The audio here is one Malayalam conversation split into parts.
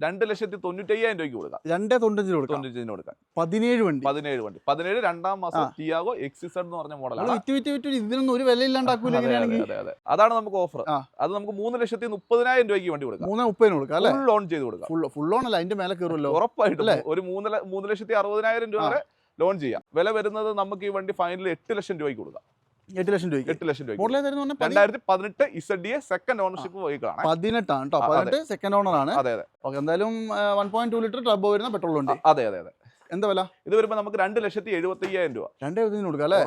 2,95,000 രൂപയ്ക്ക് കൊടുക്കാം. 2,95 കൊടുക്കാം. 17 വണ്ടി. 17 രണ്ടാം മാസം ടിയാഗോ XZ എന്ന് പറഞ്ഞ മോഡലാണ്. ഇതിനൊന്നും ഒരു വില ഇല്ലാണ്ടാക്കൂല. അതാണ് നമുക്ക് ഓഫർ. അത് നമുക്ക് 3,30,000 രൂപയ്ക്ക് വണ്ടി കൊടുക്കാം. 3,30 കൊടുക്കാം അല്ലേ? ഫുൾ ലോൺ ചെയ്ത് കൊടുക്കാം. ഫുൾ ലോൺ അല്ല, അതിന്റെ മേലെ കയറുമല്ലോ ഉറപ്പായിട്ടും. ഒരു 3,60,000 രൂപ വരെ ലോൺ ചെയ്യാം. വില വരുന്നത് നമുക്ക് ഈ വണ്ടി ഫൈനൽ 8 ലക്ഷം രൂപയ്ക്ക് കൊടുക്കാം. 8 ലക്ഷം രൂപ. 2018 ZDA സെക്കൻഡ് ഓണർഷിപ്പ് വെഹിക്കിളാണ്. 18 ആണ് കേട്ടോ. 18 സെക്കൻഡ് ഓണർ ആണ്. അതെ. എന്തായാലും 1.2 ലിറ്റർ ടർബോ വരുന്ന പെട്രോൾ ഉണ്ട്. അതെ. എന്താ വില? ഇത് വരുമ്പോൾ നമുക്ക് 2,75,000 രൂപ. 2,75 കൊടുക്കാം അല്ലേ?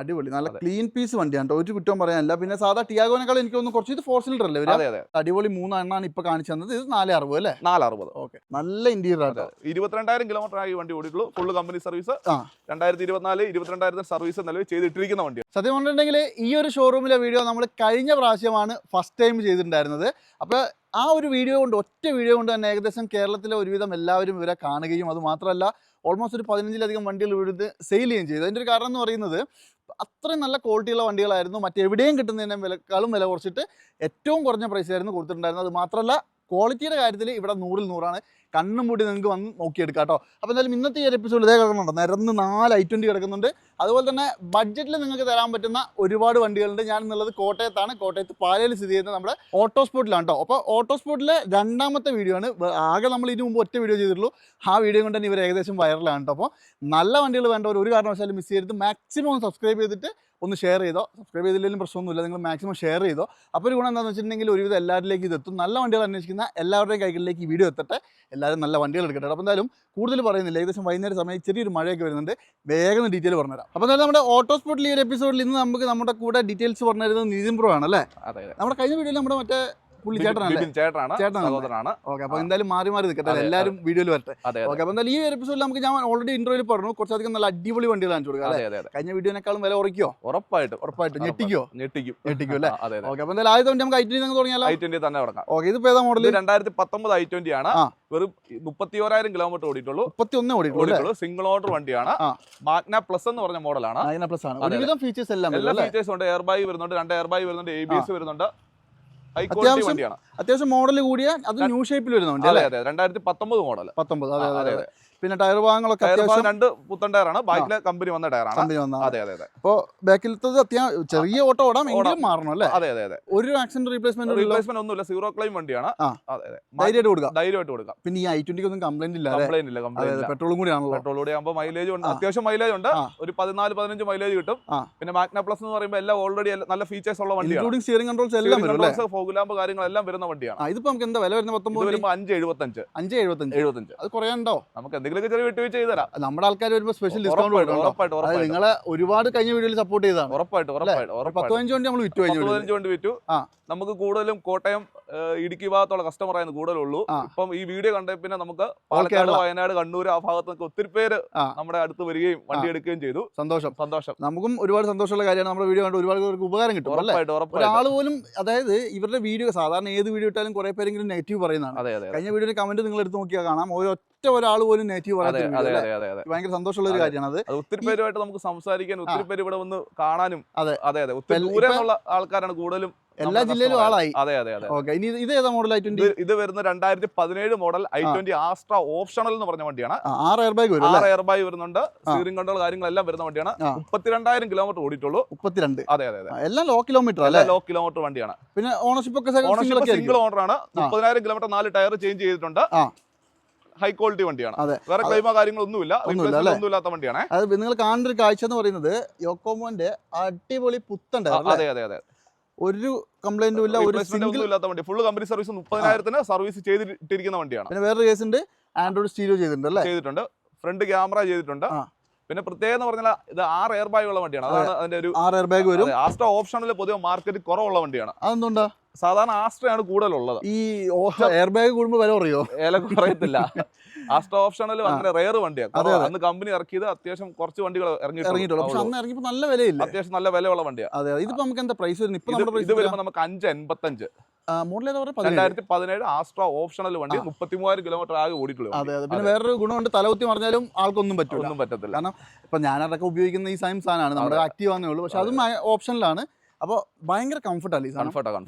അടിപൊളി, നല്ല ക്ലീൻ പീസ് വണ്ടിയാണ്. ഒരു കുറ്റവും പറയാനില്ല. പിന്നെ സാധാ ടിയാഗോനേക്കാൾ എനിക്ക് തോന്നുന്നു കുറച്ച് ഇത് 4 സിലിണ്ടർ അല്ലേ? അടിപൊളി 3 എണ്ണാണ് ഇപ്പൊ കാണിച്ചു തന്നത്. ഇത് 460 അല്ലേ? 460. ഓക്കെ, നല്ല ഇന്റീരിയർ ആണ്. 22,000 കിലോമീറ്റർ ആയി വണ്ടി ഓടിയിട്ടുള്ളൂ. Full company service. 2024-22,000 സർവീസ് നിലവിൽ ചെയ്തിട്ടിരിക്കുന്ന വണ്ടിയാണ്. സത്യം പറഞ്ഞിട്ടുണ്ടെങ്കിൽ ഈ ഒരു ഷോറൂമിലെ വീഡിയോ നമ്മൾ കഴിഞ്ഞ പ്രാവശ്യമാണ് ഫസ്റ്റ് ടൈം ചെയ്തിട്ടുണ്ടായിരുന്നത്. അപ്പോൾ ആ ഒരു വീഡിയോ കൊണ്ട്, ഒറ്റ വീഡിയോ കൊണ്ട് തന്നെ ഏകദേശം കേരളത്തിലെ ഒരുവിധം എല്ലാവരും ഇവരെ കാണുകയും അത് മാത്രമല്ല ഓൾമോസ്റ്റ് ഒരു 15-ലധികം വണ്ടികൾ ഇവിടുന്ന് സെയിൽ ചെയ്യുകയും ചെയ്തു. അതിൻ്റെ ഒരു കാരണം എന്ന് പറയുന്നത് അത്രയും നല്ല ക്വാളിറ്റിയുള്ള വണ്ടികളായിരുന്നു. മറ്റെവിടെയും കിട്ടുന്നതിനെ വിലക്കാളും വില കുറച്ചിട്ട് ഏറ്റവും കുറഞ്ഞ പ്രൈസായിരുന്നു കൊടുത്തിട്ടുണ്ടായിരുന്നത്. അത് മാത്രമല്ല ക്വാളിറ്റിയുടെ കാര്യത്തിൽ ഇവിടെ 100-ൽ 100ആണ്. കണ്ണും മൂടി നിങ്ങൾക്ക് വന്ന് നോക്കിയെടുക്കാം കേട്ടോ. അപ്പോൾ എന്തായാലും ഇന്നത്തെ ഈ ഒരു എപ്പിസോഡ് ഇതേ കിടക്കുന്നുണ്ട്. നിരന്ന് 4 i20 കിടക്കുന്നുണ്ട്. അതുപോലെ തന്നെ ബഡ്ജറ്റിൽ നിങ്ങൾക്ക് തരാൻ പറ്റുന്ന ഒരുപാട് വണ്ടികളുണ്ട്. ഞാൻ എന്നുള്ളത് കോട്ടയത്താണ്. കോട്ടയത്ത് പാലയിൽ സ്ഥിതി ചെയ്യുന്നത് നമ്മുടെ ഓട്ടോസ്പോർട്ടിലാണ് കേട്ടോ. അപ്പോൾ ഓട്ടോസ്പോർട്ടിലെ 2ാമത്തെ വീഡിയോ ആണ്. ആകെ നമ്മൾ ഇതിനു മുമ്പ് ഒറ്റ വീഡിയോ ചെയ്തിട്ടുള്ളൂ. ആ വീഡിയോ കൊണ്ട് തന്നെ ഇവർ ഏകദേശം വൈറലാണ് കേട്ടോ. അപ്പോൾ നല്ല വണ്ടികൾ വേണ്ടവർ ഒരു കാരണവശാലും മിസ് ചെയ്യരുത്. മാക്സിമം ഒന്ന് സബ്സ്ക്രൈബ് ചെയ്തിട്ട് ഒന്ന് ഷെയർ ചെയ്തോ. സബ്സ്ക്രൈബ് ചെയ്തില്ലെങ്കിലും പ്രശ്നമൊന്നുമില്ല, നിങ്ങൾ മാക്സിമം ഷെയർ ചെയ്തോ. അപ്പോൾ ഒരു ഗുണം എന്താണെന്ന് വെച്ചിട്ടുണ്ടെങ്കിൽ ഒരുവിധം എല്ലാവരിലേക്ക് ഇതെത്തും. നല്ല വണ്ടികൾ അന്വേഷിക്കുന്ന എല്ലാവരുടെയും കൈകളിലേക്ക് ഈ വീഡിയോ എത്തട്ടെ. എല്ലാവരും നല്ല വണ്ടികൾ എടുക്കട്ടെ. അപ്പോൾ എന്തായാലും കൂടുതൽ പറയുന്നില്ല, ഏകദേശം വൈകുന്നേരം സമയം ചെറിയൊരു മഴയൊക്കെ വരുന്നുണ്ട്. വേഗം ഡീറ്റെയിൽ പറഞ്ഞുതരാം. അപ്പോൾ എന്തായാലും നമ്മുടെ ഓട്ടോസ്പോർട്ടിൽ ഈ ഒരു എപ്പിസോഡിൽ ഇന്ന് നമുക്ക് നമ്മുടെ കൂടെ ഡീറ്റെയിൽസ് പറഞ്ഞു തരുന്നത് നിതിൻ ബ്രോ ആണ് അല്ലേ? നമ്മുടെ കഴിഞ്ഞ വീഡിയോയിൽ നമ്മുടെ മറ്റേ ചേട്ടനാണ്. ഓക്കെ, അപ്പോൾ എന്തായാലും മാറി നിൽക്കട്ടെ, എല്ലാവരും വീഡിയോയിൽ വരട്ടെ. ഓക്കെ, അപ്പോൾ എന്തായാലും ഈ എപ്പിസോഡിൽ നമുക്ക് ഞാൻ ഓൾറെഡി ഇന്റർവ്യൂവിൽ പറഞ്ഞു കുറച്ചധികം നല്ല അടിപൊളി വണ്ടികൾ കാണിച്ചു കൊടുക്കാം. കഴിഞ്ഞ വീഡിയോനേക്കാളും വില കുറയ്ക്കോ? ഉറപ്പായിട്ടും ഞെട്ടിക്കും അല്ലേ? ഓക്കെ, അപ്പോൾ എന്തായാലും ആദ്യത്തെ വണ്ടി നമുക്ക് i20 തുടങ്ങിയാലോ? i20 തന്നെ തുടങ്ങാം. ഓക്കെ, ഇത് ഏതാ മോഡൽ? 2019 i20 ആണ്. വെറും 31,000 കിലോമീറ്റർ ഓടിയിട്ടുള്ളൂ. 31 ഓടിയിട്ടുള്ളൂ. സിംഗിൾ ഓണർ വണ്ടിയാണ്. മാഗ്ന പ്ലസ് എന്ന് പറഞ്ഞ മോഡലാണ്. ഒരുവിധം ഫീച്ചേഴ്സ് എല്ലാം ഫീച്ചേഴ്സ് ഉണ്ട്. എയർ ബാഗ് വരുന്നുണ്ട്, 2 എയർ ബാഗ് വരുന്നുണ്ട്, ABS വരുന്നുണ്ട്. അത്യാവശ്യം മോഡൽ കൂടിയ അത് ന്യൂ ഷേപ്പിൽ വരുന്നുണ്ട്. 2019 മോഡൽ. അതെ. പിന്നെ ടയർ ഭാഗങ്ങളൊക്കെ 2 പുത്തൻ ടയറാണ്. ബാക്കിലെ കമ്പനി വന്ന ടയറാണ്. അതെ. അപ്പോൾ ബാക്കിലത്തത് അത്യാവശ്യം ചെറിയ ഓട്ടോ ഓടാം, എങ്കിലും മാറണം അല്ലേ? അതെ. ഒരു ആക്സിഡന്റ് റീപ്ലേസ്മെന്റ് ഒന്നുമില്ല. സീറോ ക്ലെയിം വണ്ടിയാണ്. ധൈര്യമായിട്ട് കൊടുക്കാം. പിന്നെ ഈ i20 ഒന്നും കംപ്ലൈന്റ് ഇല്ല. പെട്രോളും കൂടി ആണല്ലോ. പെട്രോൾ കൂടി ആകുമ്പോൾ മൈലേജ് ഉണ്ട്, അത്യാവശ്യം മൈലേജ് ഉണ്ട്. ഒരു 14-15 മൈലേജ് കിട്ടും. പിന്നെ മാഗ്ന പ്ലസ് എന്ന് പറയുമ്പോൾ എല്ലാം ഓൾറെഡി നല്ല ഫീച്ചേഴ്സ് ഉള്ള വണ്ടിയാണ്. സ്റ്റിയറിംഗ് കൺട്രോൾസ് എല്ലാം ഫോഗ്ലാമ്പ് കാര്യങ്ങളെല്ലാം വരുന്ന വണ്ടിയാണ്. ഇതിപ്പോ നമുക്ക് എന്താ വില വരുന്നത്? 5,75. അത് കുറയാണ്ടോ? നമുക്ക് എന്തെങ്കിലും ചെറിയ വിട്ടുവീഴ്ച ചെയ്ത് തരാം. നമ്മുടെ ആൾക്കാർ വരുമ്പോൾ സ്പെഷ്യൽ ഡിസ്കൗണ്ട് നിങ്ങളെ ഒരുപാട് കഴിഞ്ഞ വീഡിയോയിൽ സപ്പോർട്ട് ചെയ്താണ്. ഉറപ്പായിട്ടും 15 വണ്ടി നമ്മൾ വിറ്റു. നമുക്ക് കൂടുതലും കോട്ടയം, ഇടുക്കി ഭാഗത്തുള്ള കസ്റ്റമർ ആയിരുന്നു കൂടുതലുള്ളൂ. ഇപ്പം ഈ വീഡിയോ കണ്ട പിന്നെ നമുക്ക് പാലക്കാട്, വയനാട്, കണ്ണൂർ ആ ഭാഗത്തൊക്കെ ഒത്തിരി പേര് നമ്മുടെ അടുത്ത് വരികയും വണ്ടി എടുക്കുകയും ചെയ്തു. സന്തോഷം. നമുക്കും ഒരുപാട് സന്തോഷമുള്ള കാര്യമാണ്. നമ്മുടെ വീഡിയോ കണ്ട് ഒരുപാട് പേർക്ക് ഉപകാരം കിട്ടും. ഒരാൾ പോലും, അതായത് ഇവരുടെ വീഡിയോ സാധാരണ ഏത് വീഡിയോ ഇട്ടാലും കുറെ പേരെങ്കിലും നെഗറ്റീവ് പറയുന്നതാണ്. കഴിഞ്ഞ വീഡിയോയുടെ കമന്റ് നിങ്ങൾ എടുത്ത് നോക്കിയാൽ കാണാം, ഒരാൾ പോലും നെഗറ്റീവ് പറയുന്നത് ഭയങ്കര സന്തോഷമുള്ള ഒരു കാര്യമാണ്. അത് ഒത്തിരി പേരുമായിട്ട് നമുക്ക് സംസാരിക്കാൻ, ഒത്തിരി പേര് ഇവിടെ വന്ന് കാണാനും. അതെ. ഒത്തിരി ദൂരെയുള്ള ആൾക്കാരാണ് കൂടുതലും. എല്ലാ ജില്ലയിലും ആളായി. അതെ. ഇനി ഇത് ഏതാ മോഡൽ i20? ഇത് വരുന്ന 2017 മോഡൽ i20 ആസ്ട്ര ഓപ്ഷണൽ എന്ന് പറഞ്ഞ വണ്ടിയാണ്. 6 എയർ ബാഗ് വരുന്നുണ്ട്. സ്റ്റിയറിംഗ് കൺട്രോൾ കാര്യങ്ങളെല്ലാം വരുന്ന വണ്ടിയാണ്. 32,000 കിലോമീറ്റർ ഓടിയിട്ടുള്ളൂ. 32. അതെ. എല്ലാം ലോ കിലോമീറ്റർ വണ്ടിയാണ്. പിന്നെ ഓണർഷിപ്പ് ഒക്കെ സിംഗിൾ ഓണർ ആണ്. 30,000 കിലോമീറ്റർ 4 ടയർ ചേഞ്ച് ചെയ്തിട്ടുണ്ട്. ഹൈ ക്വാളിറ്റി വണ്ടിയാണ്. വേറെ ക്ലെയിമോ കാര്യങ്ങളൊന്നുമില്ല, ഒന്നുമില്ലാത്ത വണ്ടിയാണ്. അത് നിങ്ങൾ കാണേണ്ട ഒരു കാഴ്ച എന്ന് പറയുന്നത് യോക്കോമോന്റെ അടിപൊളി പുത്തൻ ടയർ. അതെ. ഒരു കംപ്ലൈന്റും ഇല്ല, ഒരു സിംഗിൾ ഇല്ലാത്ത വണ്ടി. ഫുൾ കമ്പനി സർവീസ് 30,000-ന് സർവീസ് ചെയ്തിട്ടിരിക്കുന്ന വണ്ടിയാണ്. പിന്നെ വേറെ കേസ് ഉണ്ട്, ആൻഡ്രോയിഡ് സ്റ്റീരിയോ ചെയ്തിട്ടുണ്ട്. ഫ്രണ്ട് ക്യാമറ ചെയ്തിട്ടുണ്ട്. പിന്നെ പ്രത്യേകം എന്ന് പറഞ്ഞാൽ ഇത് 6 എയർ ബാഗ് ഉള്ള വണ്ടിയാണ്. അതാണ് അതിന്റെ ഒരു 6 എയർ ബാഗ് വരും. ആസ്ട്ര ഓപ്ഷനിൽ പൊതുവെ മാർക്കറ്റ് കുറവുള്ള വണ്ടിയാണ്. അതെന്തുകൊണ്ടാ? സാധാരണ ആസ്ട്രയാണ് കൂടുതലുള്ളത്. ഈ എയർ ബാഗ് കൂടുമ്പോൾ വില കുറയോ? വില കുറയത്തില്ല. ആസ്ട്ര ഓപ്ഷനിൽ അങ്ങനെ റെയർ വണ്ടിയാണ്. അന്ന് കമ്പനി ഇറക്കിയത് അത്യാവശ്യം കുറച്ച് വണ്ടികൾ ഇറങ്ങിയിട്ടുള്ളൂ. പക്ഷെ അന്ന് ഇറങ്ങിയപ്പോൾ നല്ല വിലയില്ല, അത്യാവശ്യം നല്ല വിലയുള്ള വണ്ടിയാണ്. അതെ. ഇതിപ്പോ നമുക്ക് എന്താ പ്രൈസ് വരുന്നത്? ഇത് വരുമ്പോൾ നമുക്ക് 5,85. മോഡൽ 2017 ആസ്ട്ര ഓപ്ഷണൽ വണ്ടി 33,000 കിലോമീറ്റർ ആകെ ഓടിയിട്ടുള്ളൂ. അതെ. പിന്നെ വേറൊരു ഗുണമുണ്ട്, തലകുത്തി പറഞ്ഞാലും ആൾക്കൊന്നും പറ്റത്തില്ല. കാരണം ഇപ്പൊ ഞാനതൊക്കെ ഉപയോഗിക്കുന്ന ഈ സെയിം സാധനമാണ്, നമ്മുടെ ആക്റ്റീവ് ആണെന്നേ ഉള്ളൂ. പക്ഷെ അതും ഓപ്ഷനിലാണ്. അപ്പോൾ ഭയങ്കര കംഫർട്ടല്ലേ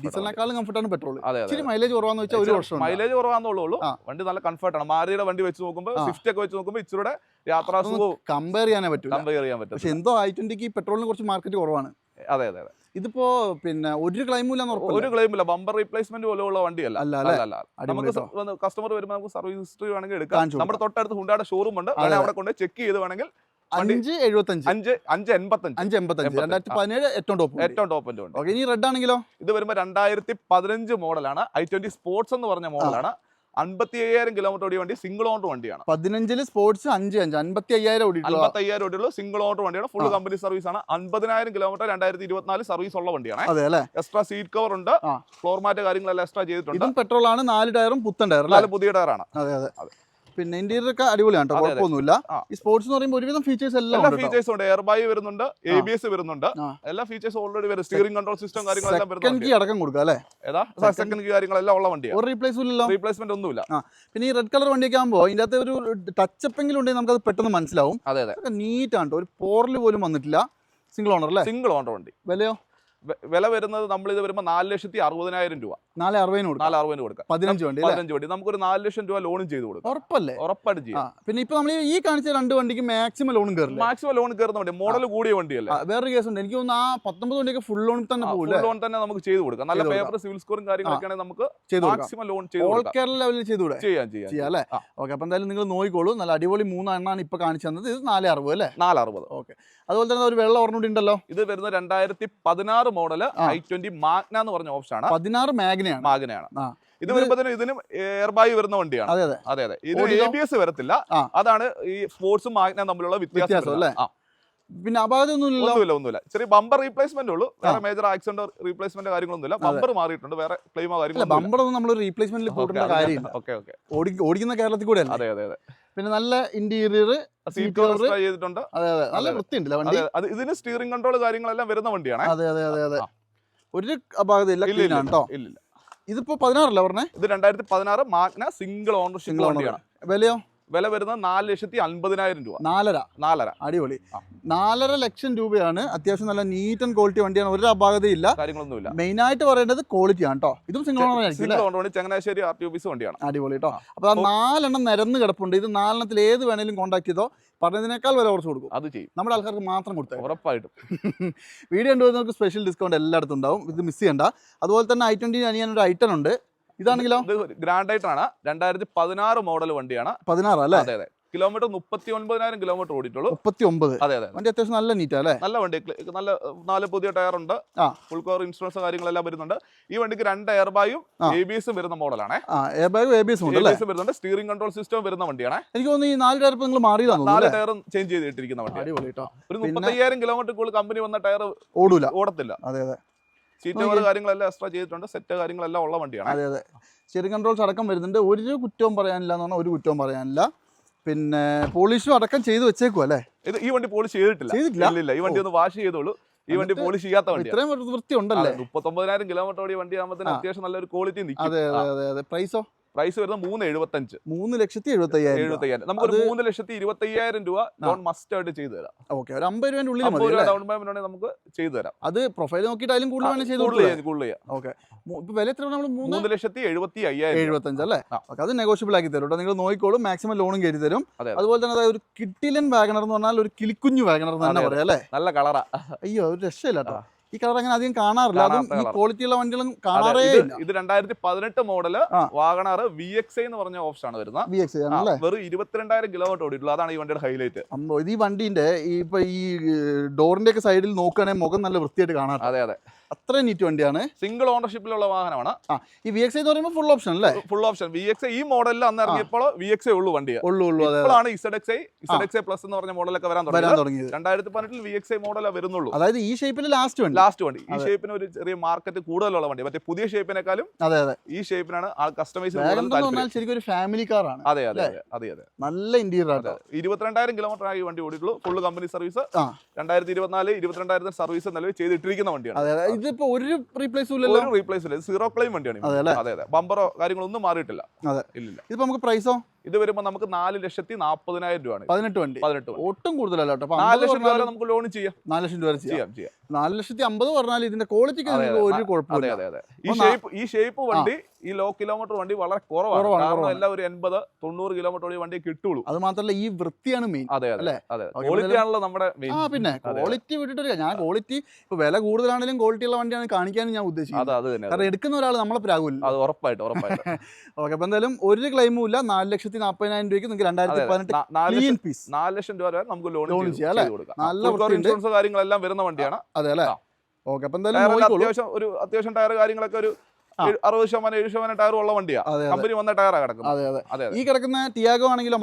ഡീസലിനേക്കാളും കംഫർട്ടാണ് പെട്രോൾ. ഇച്ചിരി മൈലേജ് കുറവാന്ന് വെച്ചാൽ ഒരു വർഷം മൈലേജ് കുറവാന്നുള്ളൂ. വണ്ടി നല്ല കംഫർട്ടാണ്. മാരുതിയുടെ വണ്ടി വെച്ച് നോക്കുമ്പോൾ സ്വിഫ്റ്റ് ഒക്കെ വെച്ച് നോക്കുമ്പോൾ ഇച്ചിരി യാത്രാസുഖവും കമ്പയർ ചെയ്യാനേ പറ്റും. പക്ഷെ എന്തോ i20ക്ക് പെട്രോളിന് കുറച്ച് മാർക്കറ്റ് കുറവാണ്. അതെ അതെ അതെ. ഇതിപ്പോ പിന്നെ ഒരു ക്ലെയിമില്ല, ഒരു ക്ലെയിമില്ല. ബമ്പർ റീപ്ലേസ്മെന്റ് പോലെയുള്ള വണ്ടിയല്ല. നമുക്ക് കസ്റ്റമർ വരുമ്പോൾ നമുക്ക് സർവീസ് ഹിസ്റ്ററി വേണമെങ്കിൽ എടുക്കാം. നമ്മുടെ തൊട്ടടുത്ത് ഹുണ്ടായുടെ ഷോറൂം ഉണ്ട്, അവിടെ കൊണ്ട് ചെക്ക് ചെയ്ത് വേണമെങ്കിൽ 575 2017 ഏറ്റവും ടോപ്പ് ഉണ്ട്. ഇനി റെഡ് ആണെങ്കിലോ? ഇത് വരുമ്പോൾ 2015 മോഡലാണ്. i20 സ്പോർട്സ് എന്ന് പറഞ്ഞ മോഡലാണ്. 55,000 കിലോമീറ്റർ ഓടിയ വണ്ടി, സിംഗിൾ ഓണർ വണ്ടിയാണ്. 15 സ്പോർട്സ് 55,000 ഓടിയുള്ളൂ. സിംഗിൾ ഓണർ വണ്ടിയാണ്. ഫുൾ കമ്പനി സർവീസ് ആണ്. 50,000 കിലോമീറ്റർ 2024 സർവീസ് ഉള്ള വണ്ടിയാണ്. എക്സ്ട്രാ സീറ്റ് കവർ ഉണ്ട്, ഫ്ലോർ മാറ്റ് കാര്യങ്ങളെല്ലാം എക്സ്ട്രാ ചെയ്തിട്ടുണ്ട്. പെട്രോൾ ആണ്. 4 ടയറും പുത്തൻ ടയർ, പുതിയ ടയറാണ്. പിന്നെ ഇന്റീരിയർ ഒക്കെ അടിപൊളിയാണ്, കുഴപ്പമൊന്നുമില്ല. ഈ സ്പോർട്സ് എന്ന് പറയുമ്പോൾ ഒരുവിധം ഫീച്ചേഴ്സ് എല്ലാ ഫീച്ചേഴ്സും ഉണ്ട്. എയർ ബാഗ് വരുന്നുണ്ട്, ABS വരുന്നുണ്ട്, എല്ലാ ഫീച്ചേഴ്സും ഓൾറെഡി വരും. സ്റ്റിയറിംഗ് കൺട്രോൾ സിസ്റ്റം കാര്യങ്ങളെല്ലാം വരുന്നുണ്ട്. അടക്കം കൊടുക്കാം അല്ലേ? സെക്കൻഡ് കീ കാര്യങ്ങളെല്ലാം ഉള്ള വണ്ടിയാണ്. ഒരു റീപ്ലേസ്മെന്റ് ഒന്നുമില്ല. പിന്നെ ഈ റെഡ് കളർ വണ്ടിയൊക്കെ ആകുമ്പോൾ ഇതിന്റെ അകത്ത് ഒരു ടച്ചപ്പ് എങ്കിലും ഉണ്ടെങ്കിൽ നമുക്ക് അത് പെട്ടെന്ന് മനസ്സിലാവും. അതെ, നീറ്റ് ആണ്, ഒരു പോറൽ പോലും വന്നിട്ടില്ല. സിംഗിൾ ഓണർ അല്ലേ? സിംഗിൾ ഓണർ വണ്ടി. വിലയോ? വില വരുന്നത് നമ്മൾ ഇത് വരുമ്പോൾ 4,60,000 രൂപ. 4,60,000 കൊടുക്കാം. 15 വണ്ടി നമുക്കൊരു 4 ലക്ഷം രൂപ ലോണും ചെയ്ത് കൊടുക്കും. ഉറപ്പല്ലേ? ഉറപ്പായിട്ട് ചെയ്യാം. പിന്നെ ഇപ്പൊ നമ്മൾ ഈ കാണിച്ച 2 വണ്ടിക്ക് മാക്സിമം ലോണും കയറില്ല. മാക്സിമം ലോൺ കയറുന്ന വണ്ടി, മോഡൽ കൂടിയ വണ്ടിയല്ലേ. വേറൊരു കേസ് ഉണ്ട്, എനിക്ക് തോന്നുന്നു ആ 19 വണ്ടിയൊക്കെ ഫുൾ ലോൺ തന്നെ പോകും. ലോൺ തന്നെ നമുക്ക് ചെയ്ത് കൊടുക്കാം. നല്ല പേപ്പർ, സിവിൽ സ്കോറും കാര്യങ്ങളൊക്കെ ആണെങ്കിൽ നമുക്ക് മാക്സിമം ലോൺ ചെയ്ത് ഓൾ കേരള ലെവലിൽ ചെയ്തുകൂടെ? ചെയ്യാം അല്ലേ? ഓക്കെ. അപ്പൊ എന്തായാലും നിങ്ങൾ നോക്കിക്കോളൂ. നല്ല അടിപൊളി 3 എണ്ണാണ് ഇപ്പൊ കാണിച്ചു തന്നത്. ഇത് 460 അല്ലേ? 460. ഓക്കെ. അതുപോലെ തന്നെ ഒരു വെള്ള ഓർമ്മ ഉണ്ടല്ലോ. ഇത് വരുന്ന 2016 മോഡൽ i20 മാഗ്ന എന്ന് പറഞ്ഞ ഓപ്ഷനാണ്. 16 മാഗ്നയാണ്. ഇത് വരുമ്പോൾ ഇതിനും എയർ ബാഗ് വരുന്ന വണ്ടിയാണ്. അതെ. ഇത് ABS വരത്തില്ല. അതാണ് ഈ സ്പോർട്സും മാഗ്ന തമ്മിലുള്ള വ്യത്യാസം അല്ലേ? പിന്നെ ഒന്നുമില്ല. ചെറിയ ബമ്പർ റീപ്ലേസ്മെന്റ് ഉള്ളൂ. വേറെ മേജർ ആക്സിഡന്റ് റീപ്ലേസ്മെന്റ് കാര്യങ്ങളൊന്നുമില്ല. ബമ്പർ മാറിയിട്ടുണ്ട്, വേറെ ക്ലെയിമോ കാര്യങ്ങളോ. ബമ്പർ ഒന്നും നമ്മൾ റീപ്ലേസ്മെന്റിൽ കൂട്ടേണ്ട കാര്യമില്ല. ഓടിക്കുന്ന കേരളത്തിൽ കൂടെ. അതെ. പിന്നെ നല്ല ഇന്റീരിയർ, സീറ്റ് കവർ ചെയ്തിട്ടുണ്ട്. നല്ല വൃത്തിയുണ്ടല്ലേ വണ്ടി? ഇതിന് സ്റ്റിയറിംഗ് കൺട്രോൾ കാര്യങ്ങളെല്ലാം വരുന്ന വണ്ടിയാണ്. അതെ. ഒരു അപാകതയില്ല, ക്ലീൻ ആണ് കേട്ടോ. ഇല്ല. ഇതിപ്പോ 16 അല്ലേ പറഞ്ഞേ? ഇത് 2016 മാഗ്ന സിംഗിൾ ഓണർഷിപ്പ് വണ്ടിയാണ്. വിലയോ? വില വരുന്നത് 4,50,000 രൂപ. 4.5. അടിപൊളി. 4.5 ലക്ഷം രൂപയാണ്. അത്യാവശ്യം നല്ല നീറ്റ് ആൻഡ് ക്വാളിറ്റി വണ്ടിയാണ്. ഒരു അപാകതയില്ല, കാര്യങ്ങളൊന്നുമില്ല. മെയിൻ ആയിട്ട് പറയേണ്ടത് ക്വാളിറ്റി ആണ് കേട്ടോ. ഇതും സിംഗിൾ ഓണർ ആയിരിക്കും. ചങ്ങനാശ്ശേരി RTOBS വണ്ടിയാണ്. അടിപൊളി കേട്ടോ. അപ്പൊ ആ 4 എണ്ണം നിരന്ന് കിടപ്പുണ്ട്. ഇത് 4 എണ്ണത്തിൽ ഏത് വേണേലും കോൺടാക്ട് ചെയ്തോ, പറഞ്ഞതിനേക്കാൾ വില കുറച്ച് കൊടുക്കും. അത് ചെയ്യും. നമ്മുടെ ആൾക്കാർക്ക് മാത്രം കൊടുത്താൽ ഉറപ്പായിട്ടും. വീഡിയോ കണ്ടുവരുന്നവർക്ക് സ്പെഷ്യൽ ഡിസ്കൗണ്ട് എല്ലായിടത്തും ഉണ്ടാവും. ഇത് മിസ് ചെയ്യണ്ട. അതുപോലെ തന്നെ i20 അനിയാനൊരു i10 ഉണ്ട്. ഇതാണെങ്കിലോ? ഗ്രാൻഡ് ഐറ്റൺ ആണ്. 2016 മോഡൽ വണ്ടിയാണ്. 16 അല്ലേ? അതെ. കിലോമീറ്റർ 39,000 കിലോമീറ്റർ ഓടിയിട്ടുള്ളൂ. 39. അതെ. വണ്ടി അത്യാവശ്യം നല്ല നീറ്റാ അല്ലേ? നല്ല വണ്ടി. നല്ല 4 പുതിയ ടയർ ഉണ്ട്. ഫുൾ കവർ ഇൻഷുറൻസ് കാര്യങ്ങളെല്ലാം വരുന്നുണ്ട്. ഈ വണ്ടിക്ക് 2 എയർ ബാഗും ABS വരുന്ന മോഡലാണ്. ABS വരുന്നുണ്ട്. സ്റ്റിയറിംഗ് കൺട്രോൾ സിസ്റ്റം വരുന്ന വണ്ടിയാണ്. എനിക്ക് തോന്നുന്നു ഈ 4 ടയർ നിങ്ങൾ മാറിയതാണ്. 4 ടയറും ചേഞ്ച് ചെയ്തിട്ടിരിക്കുന്ന വണ്ടി. ഒരു 35,000 കിലോമീറ്റർ കൂടുതൽ കമ്പനി വന്ന ടയർ ഓടത്തില്ല. അതെ. സീറ്റ് കവർ കാര്യങ്ങളെല്ലാം എക്സ്ട്രാ ചെയ്തിട്ടുണ്ട്. സെറ്റ് കാര്യങ്ങളെല്ലാം ഉള്ള വണ്ടിയാണ്. അതെ. സ്റ്റിയറിംഗ് കൺട്രോൾസ് അടക്കം വരുന്നുണ്ട്. ഒരു കുറ്റവും പറയാനില്ല എന്ന് പറഞ്ഞാൽ ഒരു കുറ്റവും പറയാനില്ല. പിന്നെ പോളിഷും അടക്കം ചെയ്ത് വെച്ചേക്കും അല്ലേ? ഈ വണ്ടി പോളിഷ് ചെയ്തിട്ടില്ല. ഈ വണ്ടി ഒന്ന് വാഷ് ചെയ്തോളൂ. ഈ വണ്ടി പോളിഷ് ചെയ്യാത്ത വണ്ടി. ഇത്രയും വൃത്തി ഉണ്ടല്ലേ? 39,000 കിലോമീറ്റർ ഓടിയ വണ്ടി ആകുമ്പോൾ അത്യാവശ്യം നല്ലൊരു ക്വാളിറ്റി നിൽക്കും. അതെ. പ്രൈസോ? പ്രൈസ് വരുന്നത് 3,75. 3,75,000. നമുക്കൊരു 3,20,000 രൂപ ലോൺ മസ്റ്റ് ആയിട്ട് ചെയ്തു തരാം. ഓക്കെ. ഒരു 50 രൂപ ഉള്ളിൽ ഡൗൺ പേയ്മെന്റ് ഉണ്ടെങ്കിൽ നമുക്ക് ചെയ്തു തരാം. അത് പ്രൊഫൈൽ നോക്കിയിട്ടായാലും കൂടുതൽ ചെയ്തു ചെയ്യാം. ഓക്കെ. ഇപ്പൊ വില എത്ര? നമ്മൾ 3,75,000 അല്ലേ? അത് നെഗോഷ്യബിൾ ആക്കി തരും കേട്ടോ. നിങ്ങൾ നോക്കിക്കോളൂ. മാക്സിമം ലോണും കയറി തരും. അതുപോലെ തന്നെ ഒരു കിട്ടിലൻ വാഗണർ എന്ന് പറഞ്ഞാൽ ഒരു കിളിക്കുഞ്ഞു വാഗണർ തന്നെ പറയാം അല്ലേ? നല്ല കളറാ. അയ്യോ, ഒരു രക്ഷയില്ല കേട്ടോ. ഈ കളർ അങ്ങനെ അധികം കാണാറില്ല. അതും ഈ ക്വാളിറ്റി ഉള്ള വണ്ടികളും കാണാറേ ഇല്ല. ഇത് 2018 മോഡല് വാഗണർ VXI എന്ന് പറഞ്ഞ ഓപ്ഷൻ ആണ് വരുന്നത്. VXI ആണല്ലേ? വെറും 22,000 കിലോമീറ്റർ ഓടിയിട്ടുള്ളൂ. അതാണ് ഈ വണ്ടിയുടെ ഹൈലൈറ്റ്. ഇത് ഈ വണ്ടിന്റെ ഇപ്പൊ ഈ ഡോറിന്റെ ഒക്കെ സൈഡിൽ നോക്കുകയാണെങ്കിൽ മുഖം നല്ല വൃത്തിയായിട്ട് കാണാം. അതെ. അത്ര നീറ്റ് വണ്ടിയാണ്. സിംഗിൾ ഓണർഷിപ്പിലുള്ള വാഹനമാണ്. ഈ VXI എന്ന് പറയുമ്പോൾ ഫുൾ ഓപ്ഷൻ അല്ലേ? Full option. VXI ഈ മോഡലിൽ അന്ന് ഇറങ്ങിയപ്പോൾ VXI ഉള്ളൂ വണ്ടി. ഇപ്പോഴാണ് ZXI പ്ലസ് എന്ന് പറഞ്ഞ മോഡലൊക്കെ വരാൻ തുടങ്ങിയത്. 2018 VXI മോഡലാണ് വരുന്നുള്ളൂ. അതായത് ഈ ഷേപ്പിൽ ലാസ്റ്റ് വണ്ടി. ഈ ഷേപ്പിന് ഒരു ചെറിയ മാർക്കറ്റ് കൂടുതലുള്ള വണ്ടി. മറ്റേ പുതിയ ഷേപ്പിനേക്കാളും ഈ ഷേപ്പിനാണ് കസ്റ്റമൈസ്. ശരിക്കും ഒരു ഫാമിലി കാറാണ്. അതെ. നല്ല ഇന്റീരിയർ ആണ്. 22,000 കിലോമീറ്റർ ആയി വണ്ടി ഓടിയിട്ടുള്ളൂ. Full company service. 2024-22,000 സർവീസ് നിലവിൽ ചെയ്തിട്ടിരിക്കുന്ന വണ്ടിയാണ്. ഇതിപ്പോ ഒരു റീപ്ലേസും ഇല്ല. 0 ക്ലെയിം വണ്ടിയാണ്. അതെ. ബമ്പറോ കാര്യങ്ങളൊന്നും മാറിയിട്ടില്ല. ഇല്ല. ഇതിപ്പോ നമുക്ക് പ്രൈസോ? ഇത് വരുമ്പോൾ നമുക്ക് 4,40,000 രൂപയാണ്. 18 വണ്ടി ഒട്ടും കൂടുതലല്ല കേട്ടോ. 4 ലക്ഷം രൂപ വരെ നമുക്ക് ലോൺ ചെയ്യാം. 4 ലക്ഷം രൂപ ചെയ്യാം. 4,50,000 പറഞ്ഞാൽ ഇതിന്റെ ക്വാളിറ്റിക്ക് ഒരു കുഴപ്പമില്ല. അതെ. ഈ ഷേപ്പ് വണ്ടി, ഈ ലോ കിലോമീറ്റർ വണ്ടി വളരെ കുറവാണ്. കാരണം എല്ലാം ഒരു 80-90 കിലോമീറ്റർ വണ്ടി കിട്ടുള്ളൂ. അത് മാത്രമല്ല ഈ വൃത്തിയാണ് മെയിൻ. അതെ. ക്വാളിറ്റി ആണല്ലോ നമ്മുടെ മെയിൻ. പിന്നെ ക്വാളിറ്റി വിട്ടിട്ടില്ല. ഞാൻ ക്വാളിറ്റി ഇപ്പൊ വില കൂടുതലാണെങ്കിലും ക്വാളിറ്റി ഉള്ള വണ്ടിയാണ് കാണിക്കാനും ഞാൻ ഉദ്ദേശിക്കുന്നത്. കാരണം എടുക്കുന്ന ഒരാൾ നമ്മളെ പ്രാഗുമില്ല. അത് ഉറപ്പായിട്ട്. ഓക്കെ, അപ്പൊ എന്തായാലും ഒരു ക്ലെയിമും ഇല്ല. 4,40,000 രൂപയ്ക്ക് നിങ്ങൾക്ക് 2018 പീസ് 4 ലക്ഷം രൂപ വരെ നമുക്ക് ലോൺ ചെയ്യാം. നല്ല ഇൻഷുറൻസ് കാര്യങ്ങളെല്ലാം വരുന്ന വണ്ടിയാണ്. അതെ അല്ലേ? ഓക്കെ, അപ്പൊ എന്തായാലും അത്യാവശ്യം ടയർ കാര്യങ്ങളൊക്കെ ഒരു 60%-70% ടയർ ഉള്ള വണ്ടിയാണ്. കമ്പനി വന്ന ടയറാ കിടക്കുന്നത്. അതെ. ഈ കിടക്കുന്ന ടിയാഗോ ആണെങ്കിലോ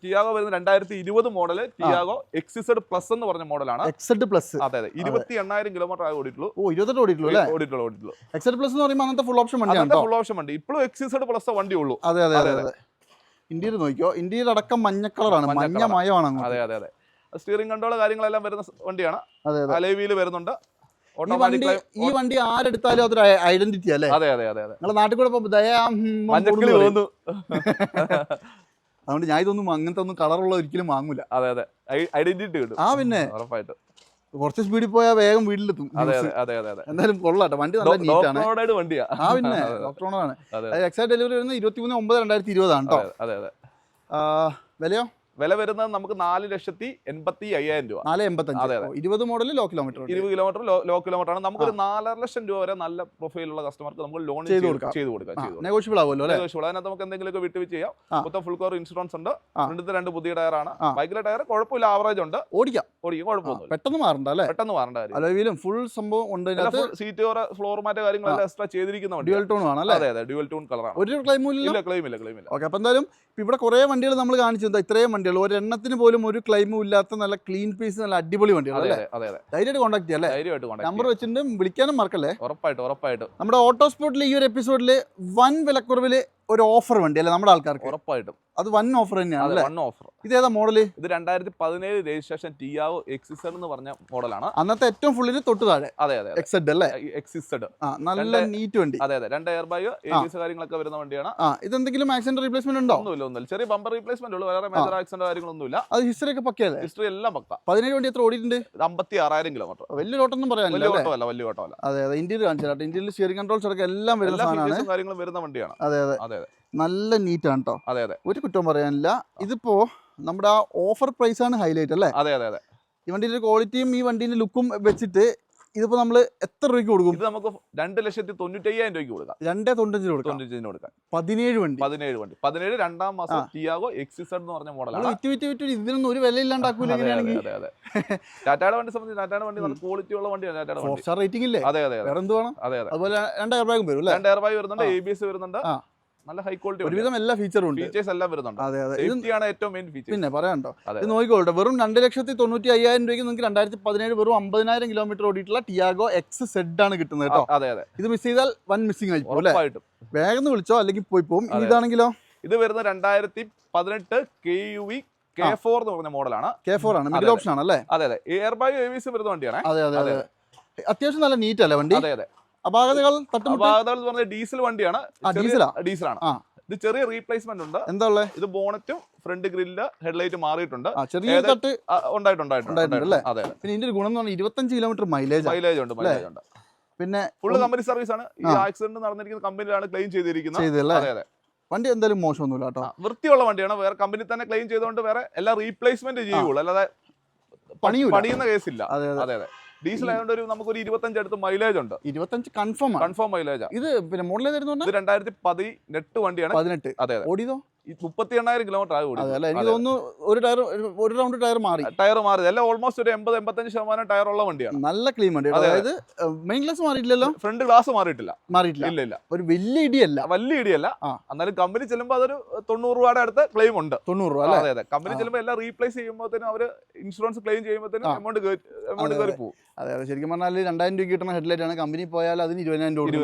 ടിയാഗോ വരുന്ന 2020 മോഡല് ടിയാഗോ എക്സിസെഡ് പ്ലസ് എന്ന് പറഞ്ഞ മോഡലാണ്. എക്സെഡ് പ്ലസ്. അതെ. 28,000 കിലോമീറ്റർ ആയി ഓടിയിട്ടുള്ളൂ. 28 ഓടിയിട്ടുള്ളൂ. എക്സെഡ് പ്ലസ് എന്ന് പറയുമ്പോൾ അങ്ങനത്തെ ഫുൾ ഓപ്ഷൻ വണ്ടിയാണ്. ഫുൾ ഓപ്ഷൻ വണ്ടി. ഇപ്പോഴും എക്സിസെഡ് പ്ലസ് വണ്ടി ഉള്ളൂ. അതെ. ഇന്ത്യയിൽ നോക്കിയോ, ഇന്ത്യയിൽ അടക്കം മഞ്ഞ കളറാണ്, മഞ്ഞ മയമാണ്. അതെ. സ്റ്റിയറിംഗ് കൺട്രോൾ കാര്യങ്ങളെല്ലാം വരുന്ന വണ്ടിയാണ്. അലോയ് വീല് വരുന്നുണ്ട്. ഈ വണ്ടി ആരെടുത്താലും അതൊരു ഐഡന്റിറ്റി അല്ലേ? അതെ. നിങ്ങളുടെ നാട്ടിൽ കൂടെ അതുകൊണ്ട് ഞാൻ ഇതൊന്നും അങ്ങനത്തെ ഒന്നും കളറുള്ള ഒരിക്കലും വാങ്ങൂല. അതെ. ഐഡന്റിറ്റി കിട്ടും. പിന്നെ ഉറപ്പായിട്ട് കുറച്ച് സ്പീഡിൽ പോയാൽ വേഗം വീട്ടിലെത്തും. അതെ. എന്തായാലും കൊള്ളാട്ടെ, വണ്ടി നല്ല നീറ്റാണ്. വണ്ടിയാ. പിന്നെ ഡോക്ടറോണാണ്. എക്സാക്ട് ഡെലിവറി വരുന്നത് 23/9/2020 ആണ് കേട്ടോ. അതെ. വിലയോ? വില വരുന്നത് നമുക്ക് 4,85,000 രൂപ. 4,85,000. 20 മോഡൽ ലോ കിലോമീറ്റർ. 20 കിലോമീറ്റർ ലോ കിലോമീറ്റർ ആണ്. നമുക്കൊരു 4.5 ലക്ഷം രൂപ വരെ നല്ല പ്രൊഫൈലുള്ള കസ്റ്റമർക്ക് നമുക്ക് ലോൺ ചെയ്ത് കൊടുക്കാം. നെഗോഷ്യബിൾ ആവുമല്ലോ അല്ലേ? അതിനകത്ത് നമുക്ക് എന്തെങ്കിലുമൊക്കെ വിട്ടുവീഴ്ച ചെയ്യാം. മൊത്തം ഫുൾ കവർ ഇൻഷുറൻസ് ഉണ്ട്. ഫ്രണ്ടിലത്തെ 2 പുതിയ ടയറാണ്. ബൈക്കിലെ ടയർ കുഴപ്പമില്ല, ആവറേജ് ഉണ്ട്. ഓടിക്കാം, കുഴപ്പമൊന്നുമില്ല. പെട്ടെന്ന് മാറണ്ട അല്ലേ? പെട്ടെന്ന് മാറേണ്ട കാര്യം. അലോയിലും ഫുൾ സംഭവം ഉണ്ട്. സീറ്റ് ഫ്ലോർ മാറ്റ് കാര്യങ്ങളെല്ലാം എക്സ്ട്രാ ചെയ്തിരിക്കുന്ന ഡ്യുവൽ ടോൺ ആണ് അല്ലേ? അതെ. ഡ്യുവൽ ടോൺ കളറാണ്. ഒരു ക്ലെയിമും ഇല്ല. ക്ലെയിമില്ല. ഓക്കെ, അപ്പൊ എന്തായാലും ഇവിടെ കുറെ വണ്ടികൾ നമ്മൾ കാണിച്ചത് ഇത്രയും വണ്ടികൾ ഒരെണ്ണത്തിന് പോലും ഒരു ക്ലെയിമും ഇല്ലാത്ത നല്ല ക്ലീൻ പീസ്, നല്ല അടിപൊളി വണ്ടികൾ. ധൈര്യമായിട്ട് കോൺടാക്ട് ചെയ്യാം. നമ്പർ വെച്ചിട്ട് വിളിക്കാനും മറക്കല്ലേ. ഉറപ്പായിട്ട്. നമ്മുടെ ഓട്ടോസ്പോർട്ടിൽ ഈ ഒരു എപ്പിസോഡിൽ വൻ വിലക്കുറവില് ഒരു ഓഫർ വണ്ടി അല്ലേ നമ്മുടെ ആൾക്കാർക്ക്? ഉറപ്പായിട്ടും അത് വൻ ഓഫർ തന്നെയാണ്. ഓഫർ. ഇതേതാ മോഡല്? ഇത് 2017 രജിസ്ട്രേഷൻ ടിയാഗോ എക്സിസെഡ് എന്ന് പറഞ്ഞ മോഡലാണ്. അന്നത്തെ ഏറ്റവും ഫുള്ളിന് തൊട്ട് താഴെ. അതെ. എക്സെഡ് അല്ലേ? എക്സിസെഡ്. നല്ല നീറ്റ് വണ്ടി. അതെ. 2 എയർ ബാഗ്, ABS കാര്യങ്ങളൊക്കെ വരുന്ന വണ്ടിയാണ്. ഇതെന്തെങ്കിലും ആക്സിഡന്റ് റീപ്ലേസ്മെന്റ് ഉണ്ടോ? ഒന്നുമില്ല. ചെറിയ ബമ്പർ റീപ്ലേസ്മെന്റ് ഉള്ളൂ. വേറെ മേജർ ആക്സിഡന്റ് കാര്യങ്ങളൊന്നുമില്ല. അത് ഹിസ്റ്ററി ഒക്കെ പക്കയല്ലേ? ഹിസ്റ്ററി എല്ലാം പക്ക. 17 വണ്ടി എത്ര ഓടിയിട്ടുണ്ട്? 56,000 കിലോമീറ്റർ. വലിയ ഓട്ടൊന്നും പറയാനില്ല. വലിയ ഓട്ടമല്ല. അതെ. ഇന്ത്യയിൽ കാണിച്ചാൽ ഇന്ത്യയിൽ സ്റ്റിയറിംഗ് കൺട്രോൾസ് അടക്കം എല്ലാം വരുന്ന സാധനമാണ്. കാര്യങ്ങളും വരുന്ന വണ്ടിയാണ്. അതെ. നല്ല നീറ്റാണ് കേട്ടോ. അതെ. ഒരു കുറ്റം പറയാനില്ല. ഇതിപ്പോ നമ്മുടെ ആ ഓഫർ പ്രൈസ് ആണ് ഹൈലൈറ്റ് അല്ലേ? അതെ. ഈ വണ്ടിയുടെ ക്വാളിറ്റിയും ഈ വണ്ടിന്റെ ലുക്കും വെച്ചിട്ട് ഇതിപ്പോ നമ്മൾ എത്ര രൂപയ്ക്ക് കൊടുക്കും? ഇത് നമുക്ക് 2,95,000 രൂപയ്ക്ക് കൊടുക്കാം. 2,95,000 കൊടുക്കാം. 17 വണ്ടി. 17 രണ്ടാം മാസം ടിയാഗോ എക്സിസെഡ് എന്ന് പറഞ്ഞ മോഡലാണ്. വിറ്റ് ഇതിനൊന്നും ഒരു വില ഇല്ലാണ്ടാക്കൂല. ടാറ്റയുടെ വണ്ടി സംബന്ധിച്ച് ടാറ്റയുടെ വണ്ടി നല്ല ക്വാളിറ്റി ഉള്ള വണ്ടിയാണ്. ടാറ്റയുടെ വണ്ടി 4-star റേറ്റിംഗ് ഇല്ലേ? അതെ. വേറെ എന്ത് വേണം? അതുപോലെ 2 എയർ ബാഗും വരും. 2 എയർ ബാഗ് വരുന്നുണ്ട്, ABS വരുന്നുണ്ട്. നല്ല ഹൈ ക്വാളിറ്റി ഒരുവിധം എല്ലാ ഫീച്ചറും ഉണ്ട്. ഫീച്ചേഴ്സ് എല്ലാം വരുന്നുണ്ട്. സേഫ്റ്റിയാണ് ഏറ്റവും മെയിൻ ഫീച്ചർ. പിന്നെ പറയാനുണ്ടോ? ഇത് നോക്കിക്കോട്ടെ, വെറും 2,95,000 രൂപയ്ക്ക് നിങ്ങൾക്ക് 2017 വെറും 50,000 കിലോമീറ്റർ ഓടിയിട്ടുള്ള ടിയാഗോ എക്സ് ആണ് കിട്ടുന്നത് കേട്ടോ. അതെ. ഇത് മിസ് ചെയ്താൽ വൻ മിസ്സിംഗ് ആയി പോകും. വേഗം വിളിച്ചോ, അല്ലെങ്കിൽ പോയി പോകും. ഇതാണെങ്കിലോ ഇത് വരുന്ന 2018 KUV K4 എന്ന് പറഞ്ഞ മോഡലാണ്. K4 ആണ്, മിഡിൽ ഓപ്ഷൻ ആണ് അല്ലേ? അതെ. എയർ ബാഗ്, ABS വരുന്ന വണ്ടിയാണ്. അതെ. അത്യാവശ്യം നല്ല നീറ്റ് അല്ലേ വണ്ടി? അതെ. അപാകതകൾ എന്ന് പറഞ്ഞാൽ ഡീസൽ വണ്ടിയാണ്. ഡീസലാണ്. ഇത് ചെറിയ റീപ്ലേസ്മെന്റ് ഉണ്ട്. എന്താ ഉള്ളത്? ഇത് ബോണറ്റും ഫ്രണ്ട് ഗ്രില്ല് ഹെഡ്ലൈറ്റ് മാറിയിട്ടുണ്ട്. ചെറിയ തട്ട് ഉണ്ടായിട്ടുണ്ട്. അതെ. പിന്നെ ഇതിന്റെ ഗുണം എന്ന് പറഞ്ഞാൽ 25 കിലോമീറ്റർ മൈലേജ് ഉണ്ട്. പിന്നെ ഫുൾ കമ്പനി സർവീസ് ആണ്. ഈ ആക്സിഡന്റ് നടന്നിരിക്കുന്ന കമ്പനിയിലാണ് ക്ലെയിം ചെയ്തിരിക്കുന്നത്. അതെ. വണ്ടി എന്തായാലും മോശമൊന്നുമില്ല കേട്ടോ. വൃത്തിയുള്ള വണ്ടിയാണ്. വേറെ കമ്പനി തന്നെ ക്ലെയിം ചെയ്തുകൊണ്ട് വേറെ എല്ലാ റീപ്ലേസ്മെന്റ് ചെയ്യുള്ളൂ, അല്ലാതെ പണിയുന്ന കേസില്ല. അതെ. ഡീസൽ ആയതുകൊണ്ട് നമുക്കൊരു 25 അടുത്ത് മൈലേജ് ഉണ്ട്. 25 കൺഫേം മൈലേജ്. ഇത് പിന്നെ മോഡൽ ഏതായിരുന്നു? 2018 വണ്ടിയാണ്. 18. അതെ. ഓടിയതോ? 38,000 കിലോമീറ്റർ ആയി ഓടി. എനിക്ക് തോന്നുന്നു ഒരു റൗണ്ട് ടയർ മാറി. എല്ലാം ഓൾമോസ്റ്റ് ഒരു 80-85% ടയർ ഉള്ള വണ്ടിയാണ്. നല്ല ക്ലീൻ വണ്ടി. അതായത് മെയിൻ ഗ്ലാസ് മാറിയിട്ടില്ലല്ലോ, ഫ്രണ്ട് ഗ്ലാസ് മാറിയിട്ടില്ല. ഇല്ല. ഒരു വലിയ ഇടിയല്ല. എന്നാലും കമ്പനി ചെല്ലുമ്പോൾ അതൊരു 90 രൂപയുടെ അടുത്ത് ക്ലെയിം ഉണ്ട്. 90 രൂപ. അതെ. കമ്പനി ചെല്ലുമ്പോൾ എല്ലാം റീപ്ലേസ് ചെയ്യുമ്പോഴത്തേനും അവര് ഇൻഷുറൻസ് ക്ലെയിം ചെയ്യുമ്പോഴത്തേനും എമൗണ്ട് കയറി പോകും. അതെ. ശരിക്കും പറഞ്ഞാൽ 2,000 രൂപ കിട്ടുന്ന ഹെഡ്ലൈറ്റ് ആണ്. കമ്പനി പോയാൽ അതിന് 20,000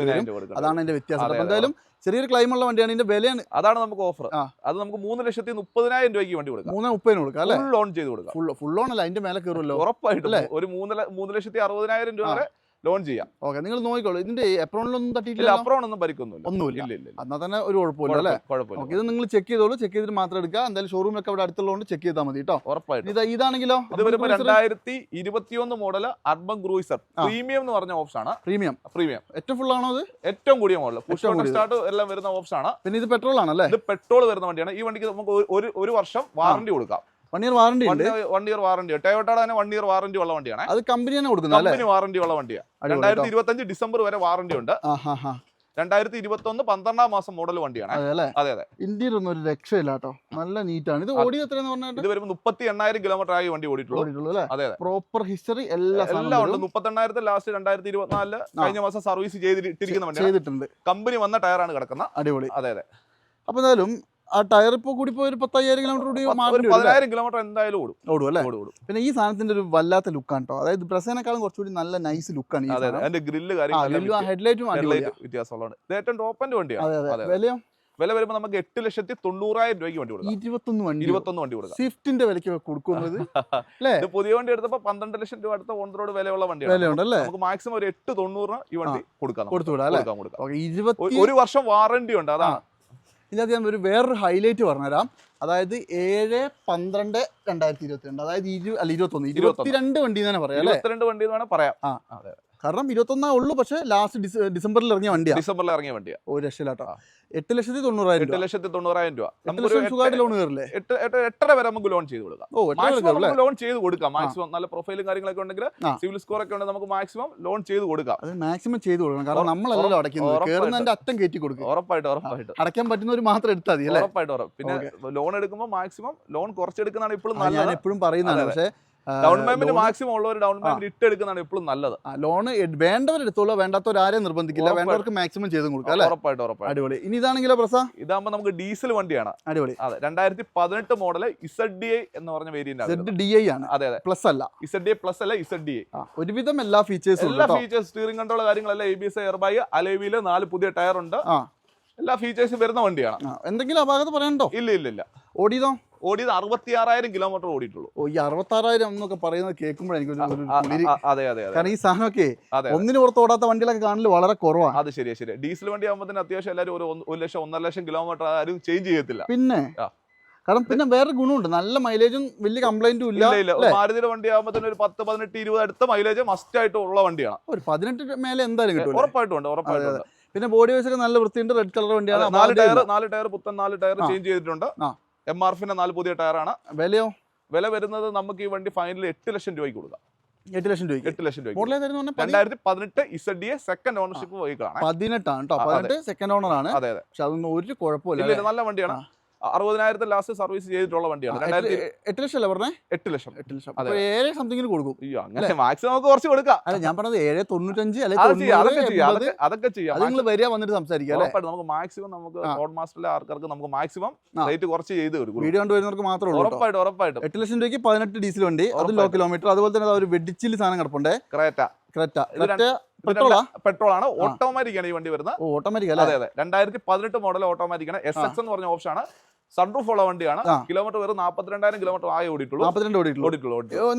രൂപ. അതാണ് എന്റെ വ്യത്യാസം. എന്തായാലും ചെറിയൊരു ക്ലെയിം ഉള്ള വണ്ടിയാണ്. ഇതിന്റെ വിലയാണ്, അതാണ് നമുക്ക് ഓഫർ. അത് നമുക്ക് 3,30,000 രൂപയ്ക്ക് വണ്ടി കൊടുക്കാം. 3,30,000 കൊടുക്കാം അല്ലേ? ഫുൾ ലോൺ ചെയ്ത് കൊടുക്കാം. ഫുൾ ലോൺ അല്ല, അതിന്റെ മേലെ കയറുമല്ലോ ഉറപ്പായിട്ടും. ഒരു 3,60,000 രൂപ വരെ ലോൺ ചെയ്യാം. ഓക്കെ, നിങ്ങൾ നോക്കിക്കോളൂ. ഇതിന്റെ എപ്രോണിലൊന്നും ഇല്ല, തട്ടിയിട്ടില്ല, അപ്പുറമൊന്നും പരിക്കൊന്നുമില്ല. ഒന്നുമില്ല. ഇല്ല ഇല്ല, എന്നാൽ തന്നെ ഒരു കുഴപ്പമില്ല അല്ലേ? കുഴപ്പമില്ല. ഓക്കെ, ഇത് നിങ്ങൾ ചെക്ക് ചെയ്തോളൂ. ചെക്ക് ചെയ്തിട്ട് മാത്രം എടുക്കുക. എന്തായാലും ഷോറൂമിലൊക്കെ അവിടെ അടുത്തുള്ളതുകൊണ്ട് ചെക്ക് ചെയ്താൽ മതി കേട്ടോ. ഉറപ്പായിട്ടും. ഇതാണെങ്കിലോ ഇത് വരുമ്പോൾ 2021 മോഡൽ അർബൻ ക്രൂയിസർ പ്രീമിയം എന്ന് പറഞ്ഞ ഓപ്ഷൻ ആണ്. പ്രീമിയം ഏറ്റവും ഫുൾ ആണോ? അത് ഏറ്റവും കൂടിയ മോഡൽ, സ്റ്റാർട്ട് എല്ലാം വരുന്ന ഓപ്ഷൻ ആണ്. പിന്നെ ഇത് പെട്രോൾ ആണല്ലേ? ഇത് പെട്രോൾ വരുന്ന വണ്ടിയാണ്. ഈ വണ്ടിക്ക് നമുക്ക് ഒരു വർഷം വാറണ്ടി കൊടുക്കാം. 1 ഇയർ വാറണ്ടി ഉണ്ട്. 1 ഇയർ വാറണ്ടി. ടൊയോട്ടയുടെ തന്നെ 1 ഇയർ വാറണ്ടി ഉള്ള വണ്ടിയാണ്. അത് കമ്പനി തന്നെ കൊടുക്കുന്നത് അല്ലേ? കമ്പനി വാറണ്ടി ഉള്ള വണ്ടിയാണ്. 2025 ഡിസംബർ വരെ വാറണ്ടി ഉണ്ട്. 2021 12 മാസം മോഡൽ വണ്ടിയാണ്. അതെ അതെ. ഇന്ത്യയിൽ ഒന്നും ഒരു രക്ഷയില്ല കേട്ടോ, നല്ല നീറ്റാണ്. ഇത് ഓടി എത്രയെന്ന് പറഞ്ഞാൽ ഇത് വരുമ്പോൾ 38,000 കിലോമീറ്റർ ആയി വണ്ടി ഓടിയിട്ടുള്ളൂ. അതെ അതെ. പ്രോപ്പർ ഹിസ്റ്ററി എല്ലാം ഉണ്ട്. 38,000 ലാസ്റ്റ് 2024 കഴിഞ്ഞ മാസം സർവീസ് ചെയ്തിട്ടിരിക്കുന്ന വണ്ടി ചെയ്തിട്ടുണ്ട്. കമ്പനി വന്ന ടയറാണ് കിടക്കുന്നത്. അടിപൊളി. അതെ അതെ. അപ്പൊ എന്തായാലും ആ ടയർ ഇപ്പോൾ കൂടി പോയി ഒരു 10,000 കിലോമീറ്റർ കൂടി 10,000 കിലോമീറ്റർ എന്തായാലും ഓടും അല്ലേ? പിന്നെ ഈ സാധനത്തിന്റെ ഒരു വല്ലാത്ത ലുക്കാണ് കേട്ടോ. അതായത് ബ്രസേനേക്കാളും കുറച്ചുകൂടി നല്ല നൈസ് ലുക്കാണ്. അതിന്റെ ഗ്രില്ല് ഹെഡ്ലൈറ്റും വ്യത്യാസമുള്ളതാണ്. ഇത് ഏറ്റവും ടോപ്പ് എൻഡ് വണ്ടിയാണ്. വിലയോ? വില വരുമ്പോൾ നമുക്ക് 8,90,000 രൂപയ്ക്ക് വണ്ടി കൊടുക്കാം. 21 വണ്ടി കൊടുക്കാം. സ്വിഫ്റ്റിന്റെ വിലയ്ക്ക് കൊടുക്കുന്നത് ഇത് പുതിയ വണ്ടി എടുത്തപ്പോൾ 12 ലക്ഷം രൂപ അടുത്ത ഓൺ റോഡ് വിലയുള്ള വണ്ടിയാണ്. നമുക്ക് മാക്സിമം ഒരു 8,90 ഈ വണ്ടി കൊടുക്കാം. ഒരു വർഷം വാറണ്ടി ഉണ്ട്. അതാണ് ഇതിനകത്ത് ഞാൻ വേറൊരു ഹൈലൈറ്റ് പറഞ്ഞുതരാം. അതായത് 7/12/2022, അതായത് 22 വണ്ടി തന്നെ പറയാം. 22 വണ്ടി എന്ന് വേണം പറയാം. കാരണം 21 ഉള്ളൂ, പക്ഷേ ലാസ്റ്റ് ഡിസംബറിൽ ഇറങ്ങിയ വണ്ടിയാണ്. ഡിസംബറിൽ ഇറങ്ങിയ വണ്ടിയാണ്. ഒരു രക്ഷയില്ലാട്ടോ. 8,90,000 രൂപ. സുഖമായിട്ട് ലോൺ കയറില്ലേ? 8.5 വരെ നമുക്ക് ലോൺ ചെയ്ത് കൊടുക്കാം. ലോൺ ചെയ്ത് കൊടുക്കാം മാക്സിമം. നല്ല പ്രൊഫൈലും കാര്യങ്ങളൊക്കെ ഉണ്ടെങ്കിൽ, സിവിൽ സ്കോർ ഒക്കെ ഉണ്ടെങ്കിൽ നമുക്ക് മാക്സിമം ലോൺ ചെയ്ത് കൊടുക്കാം. അത് മാക്സിമം ചെയ്ത് കൊടുക്കണം. കാരണം നമ്മളല്ലല്ലോ അടയ്ക്കുന്നത്, കയറുന്നതിന്റെ അറ്റം കയറ്റി കൊടുക്കും. ഉറപ്പായിട്ട് അടയ്ക്കാൻ പറ്റുന്നവർ മാത്രം എടുത്താൽ മതി. ഉറപ്പായിട്ട്. പിന്നെ ലോൺ എടുക്കുമ്പോൾ മാക്സിമം ലോൺ കുറച്ചെടുക്കുന്നതാണ് ഇപ്പോഴും നല്ലത്. ഞാൻ എപ്പോഴും പറയുന്നതാണ്. പക്ഷേ ഡൗൺ പേയ്മെന്റ് മാക്സിമം ഉള്ളവർ ഡൗൺ പേയ്മെന്റ് ഇട്ടെടുക്കുന്നതാണ് എപ്പോഴും നല്ലത്. ലോൺ വേണ്ടവരെടുത്തോളൂ, വേണ്ടാത്തവർ ആരെയും നിർബന്ധിക്കില്ല. വേണ്ടവർക്ക് മാക്സിമം ചെയ്ത് കൊടുക്കാം അല്ലേ? ഉറപ്പായിട്ട്. അടിപൊളി. ഇനി ഇതാണെങ്കിലോ പ്രസ? ഇതാകുമ്പോൾ നമുക്ക് ഡീസൽ വണ്ടിയാണ്. അടിപൊളി. അതെ, 2018 മോഡൽ ZDI എന്ന് പറഞ്ഞ വേരിയന്റ് ആണ്. ZDI ആണ്. അതെ പ്ലസ് അല്ല. ZDI പ്ലസ് അല്ല, ZDI. ഒരുവിധം എല്ലാ ഫീച്ചേഴ്സും, സ്റ്റിയറിംഗ് കൺട്രോൾ കാര്യങ്ങളെല്ലാം, ABS, air bag, alloy wheel, 4 പുതിയ ടയർ ഉണ്ട്. എല്ലാ ഫീച്ചേഴ്സും വരുന്ന വണ്ടിയാണ്. എന്തെങ്കിലും അപാകത പറയാനുണ്ടോ? ഇല്ല. ഓടിയത് 66,000 കിലോമീറ്റർ ഓടിയിട്ടുള്ളൂ. ഈ 66,000 എന്നൊക്കെ പറയുന്നത് കേൾക്കുമ്പോൾ എനിക്ക് അതെ. കാരണം ഈ സാധനമൊക്കെ ഒന്നിന് പുറത്ത് ഓടാത്ത വണ്ടികളൊക്കെ കാണല് വളരെ കുറവാണ്. അത് ശരിയാ. ഡീസൽ വണ്ടി ആകുമ്പോൾ അത്യാവശ്യം എല്ലാവരും ഒരു 1 ലക്ഷം 1.5 ലക്ഷം കിലോമീറ്റർ ആരും ചേഞ്ച് ചെയ്യത്തില്ല. പിന്നെ കാരണം പിന്നെ വേറെ ഗുണമുണ്ട്, നല്ല മൈലേജും വലിയ കംപ്ലൈന്റും ഇല്ല. മാരുതിയുടെ വണ്ടി ആകുമ്പോൾ ഒരു 10, 18, 20 അടുത്ത മൈലേജ് മസ്റ്റ് ആയിട്ട് ഉള്ള വണ്ടിയാണ്. ഒരു 18 മേലെ എന്തായാലും കിട്ടും. ഉറപ്പായിട്ടും. പിന്നെ ബോഡി വൈസ് ഒക്കെ നല്ല വൃത്തിയുണ്ട്. റെഡ് കളർ വണ്ടിയാണ്. 4 ടയർ പുത്തൻ 4 ടയർ ചേഞ്ച് ചെയ്തിട്ടുണ്ട്. MRF 4 പുതിയ ടയറാണ്. വിലയോ? വില വരുന്നത് നമുക്ക് ഈ വണ്ടി ഫൈനൽ 8 ലക്ഷം രൂപയ്ക്ക് കൊടുക്കാം. 8 ലക്ഷം രൂപ. 2018 ZDI സെക്കൻഡ് ഓണർഷിപ്പ് വെഹിക്കിൾ ആണ്. 18 ആണ് കേട്ടോ. 18 സെക്കൻഡ് ഓണർ ആണ്. അതെ. പക്ഷെ അതൊന്നും ഒരു കുഴപ്പമില്ല. നല്ല വണ്ടിയാണ്. 60,000 ലാസ്റ്റ് സർവീസ് ചെയ്തിട്ടുള്ള വണ്ടിയാണ്. 8 ലക്ഷം അല്ലേ പറഞ്ഞേ? 8 ലക്ഷം. 7 സംതിങ്ങിന് കൊടുക്കും. അങ്ങനെ മാക്സിമം നമുക്ക് കുറച്ച് കൊടുക്കാം. അല്ല, ഞാൻ പറഞ്ഞത് 7.95 അതൊക്കെ ചെയ്യാം. നിങ്ങൾ വരിക വന്നിട്ട് സംസാരിക്കാം. നമുക്ക് മാക്സിമം നമുക്ക് റോഡ് മാസ്റ്ററിലെ ആൾക്കാർക്ക് നമുക്ക് മാക്സിമം റേറ്റ് കുറച്ച് ചെയ്ത് കൊടുക്കും. വീഡിയോ കണ്ടുവരുന്നവർക്ക് മാത്രമേ ഉള്ളൂ. ഉറപ്പായിട്ടും. 8 ലക്ഷം രൂപയ്ക്ക് 18 ഡീസൽ വണ്ടി, അത് ലോ കിലോമീറ്റർ. അതുപോലെ തന്നെ ഒരു വെഡിച്ചിൽ സാധനം കിടപ്പുണ്ട്. ക്രെറ്റ പെട്രോൾ ആണ്. ഓട്ടോമാറ്റിക് ആണ് ഈ വണ്ടി വരുന്നത്. ഓട്ടോമാറ്റിക് അതെ. 2018 മോഡൽ ഓട്ടോമാറ്റിക് ആണ്. SX എന്ന് പറഞ്ഞ ഓപ്ഷൻ ആണ്. സൺറൂഫ് ഉള്ള വണ്ടിയാണ്. കിലോമീറ്റർ വെറും 42,000 കിലോമീറ്റർ ആയി ഓടിയിട്ടുള്ളൂ.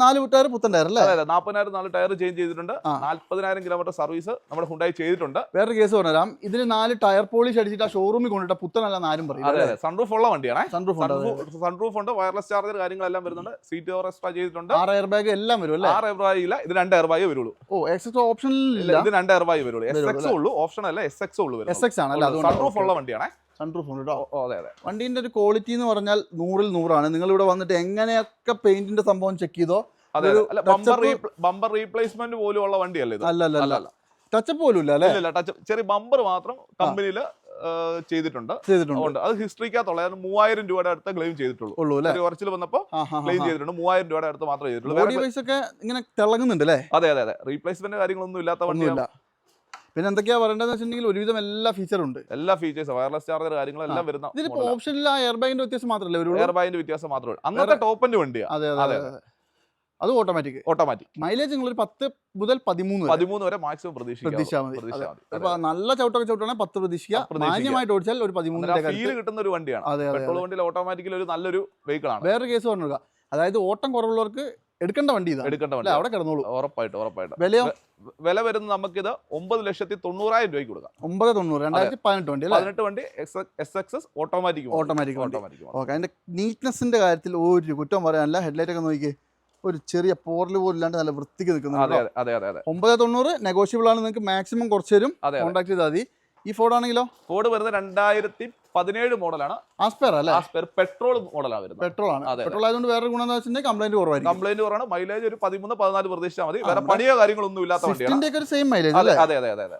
4 ടയർ പുത്തൻ ടയർ അല്ലേ? അതെ. 40,000 4 ടയർ ചേഞ്ച് ചെയ്തിട്ടുണ്ട്. 40,000 കിലോമീറ്റർ സർവീസ് നമ്മുടെ ഹുണ്ടായി ചെയ്തിട്ടുണ്ട്. വേറെ കേസ് പറഞ്ഞുതരാം. ഇതിന് 4 ടയർ പോളിഷ് അടിച്ചിട്ട് ആ ഷോറൂമിൽ കൊണ്ടിട്ട് പുത്തനല്ല ആരും പറയും. അതെ. സൺറൂഫ് ഉള്ള വണ്ടിയാണ്. സൺറൂഫ് ഉണ്ട്. വയർലെസ് ചാർജർ കാര്യങ്ങളെല്ലാം വരുന്നുണ്ട്. സീറ്റ് കവർ എക്സ്ട്രാ ചെയ്തിട്ടുണ്ട്. 6 എയർ ബാഗ് എല്ലാം വരും അല്ലേ? 6 എയർ ബാഗ് ഇല്ല, ഇത് 2 എയർ ബാഗ് വരുള്ളൂ. എക്സസ് ഓപ്ഷൻ ഇല്ല, ഇത് 2 എയർ ബാഗ് വരുള്ളൂ. SX ഉള്ളൂ, ഓപ്ഷൻ അല്ല, SX ഉള്ളൂ. SX ആണല്ലേ? സൺറൂഫ് ഉള്ള വണ്ടിയാണ്. സൺറൂഫ് ഉണ്ട് കേട്ടോ. അതെ. വണ്ടീന്റെ ഒരു ക്വാളിറ്റി എന്ന് പറഞ്ഞാൽ 100ൽ 100 ആണ്. നിങ്ങൾ ഇവിടെ വന്നിട്ട് എങ്ങനെയൊക്കെ പെയിന്റിന്റെ സംഭവം ചെക്ക് ചെയ്തോ. ബമ്പർ റീപ്ലേസ്മെന്റ് പോലും ഉള്ള വണ്ടിയല്ലേ ഇത്? അല്ല, ടച്ചപ്പ് പോലും ഇല്ല അല്ലേ? ടച്ചപ്പ്, ചെറിയ ബമ്പർ മാത്രം കമ്പനിയിൽ ചെയ്തിട്ടുണ്ട്. അത് ഹിസ്റ്ററിക്കകത്തുള്ള 3,000 രൂപയുടെ അടുത്ത് ക്ലെയിം ചെയ്തിട്ടുള്ളൂ. കുറച്ചിൽ വന്നപ്പോൾ ക്ലെയിം ചെയ്തിട്ടുണ്ട്. 3,000 രൂപയുടെ അടുത്ത് മാത്രമേ ചെയ്തിട്ടുള്ളൂ. ഇങ്ങനെ തിളങ്ങുന്നുണ്ട് അല്ലേ? അതെ. റീപ്ലേസ്മെന്റ് കാര്യങ്ങളൊന്നും ഇല്ലാത്ത വണ്ടിയാണ്. പിന്നെ എന്തൊക്കെയാ പറയേണ്ടതെന്ന് വെച്ചിട്ടുണ്ടെങ്കിൽ ഒരുവിധം എല്ലാ ഫീച്ചറും ഉണ്ട്. എല്ലാ ഫീച്ചേഴ്സും വയർലെസ് ചാർജർ കാര്യങ്ങളെല്ലാം വരുന്ന. ഇതിപ്പോ ഓപ്ഷനിൽ ആ എയർ ബാഗിന്റെ വ്യത്യാസം മാത്രമല്ലേ വരുള്ളൂ? എയർ ബാഗിന്റെ വ്യത്യാസം മാത്രമേ ഉള്ളൂ. അന്നത്തെ ടോപ്പ് എൻഡ് വണ്ടിയാണ്. അതെ. അത് ഓട്ടോമാറ്റിക്. മൈലേജ് നിങ്ങൾ ഒരു 10 മുതൽ 13 വരെ മാക്സിമം പ്രതീക്ഷിച്ചാൽ മതി. നല്ല ചവിട്ടൊക്കെ ചവിട്ടാണെങ്കിൽ 10 പ്രതീക്ഷിക്കുക. മാന്യമായിട്ട് ഓടിച്ചാൽ ഒരു 13 ഫീൽ കിട്ടുന്ന ഒരു വണ്ടിയാണ്. പെട്രോൾ വണ്ടിയിൽ ഓട്ടോമാറ്റിക്കലി ഒരു നല്ലൊരു വെഹിക്കിൾ ആണ്. വേറെ കേസ് പറഞ്ഞു, അതായത് ഓട്ടം കുറവുള്ളവർക്ക് എടുക്കേണ്ട വണ്ടി ഇതാണ്. എടുക്കേണ്ട വണ്ടി അവിടെ കിടന്നോളൂ. ഉറപ്പായിട്ടും. വിലയോ? വില വരുന്നത് നമുക്കിത് 9,90,000 രൂപയ്ക്ക് കൊടുക്കാം. 9,90,000 2018 വണ്ടി അല്ലേ? 18 വണ്ടി SXS ഓട്ടോമാറ്റിക് വണ്ടി. ഓക്കെ, അതിന്റെ നീറ്റ്നെസിന്റെ കാര്യത്തിൽ ഒരു കുറ്റം പറയാനല്ല. ഹെഡ്ലൈറ്റ് ഒക്കെ നോക്കി, ഒരു ചെറിയ പോറൽ പോലും ഇല്ലാണ്ട് നല്ല വൃത്തിക്ക് നിൽക്കുന്നത്. 9,90,000 നെഗോഷ്യബിൾ ആണ്. നിങ്ങൾക്ക് മാക്സിമം കുറച്ച് തരും. കോൺടാക്ട് ചെയ്താൽ മതി. ഈ ഫോർഡ് ആണെങ്കിലോ? ഫോർഡ് വരുന്നത് 2017 മോഡലാണ്. ആസ്പെയർ അല്ലേ? ആസ്പെയർ പെട്രോൾ മോഡലാണ് വരുന്നത്. പെട്രോൾ ആണ്. പെട്രോൾ ആയതുകൊണ്ട് വേറെ ഗുണം എന്താ വെച്ചിട്ടുണ്ടെങ്കിൽ കംപ്ലൈന്റ് കുറവായിരിക്കും. കംപ്ലൈന്റ് കുറവാണ്. മൈലേജ് ഒരു 13-14 പ്രതീക്ഷിച്ചാൽ മതി. വേറെ പണിയോ കാര്യങ്ങളൊന്നും ഇല്ലാത്ത വണ്ടിയാണ്. ഒരു സെയിം മൈലേജ് അല്ലേ? അതെ.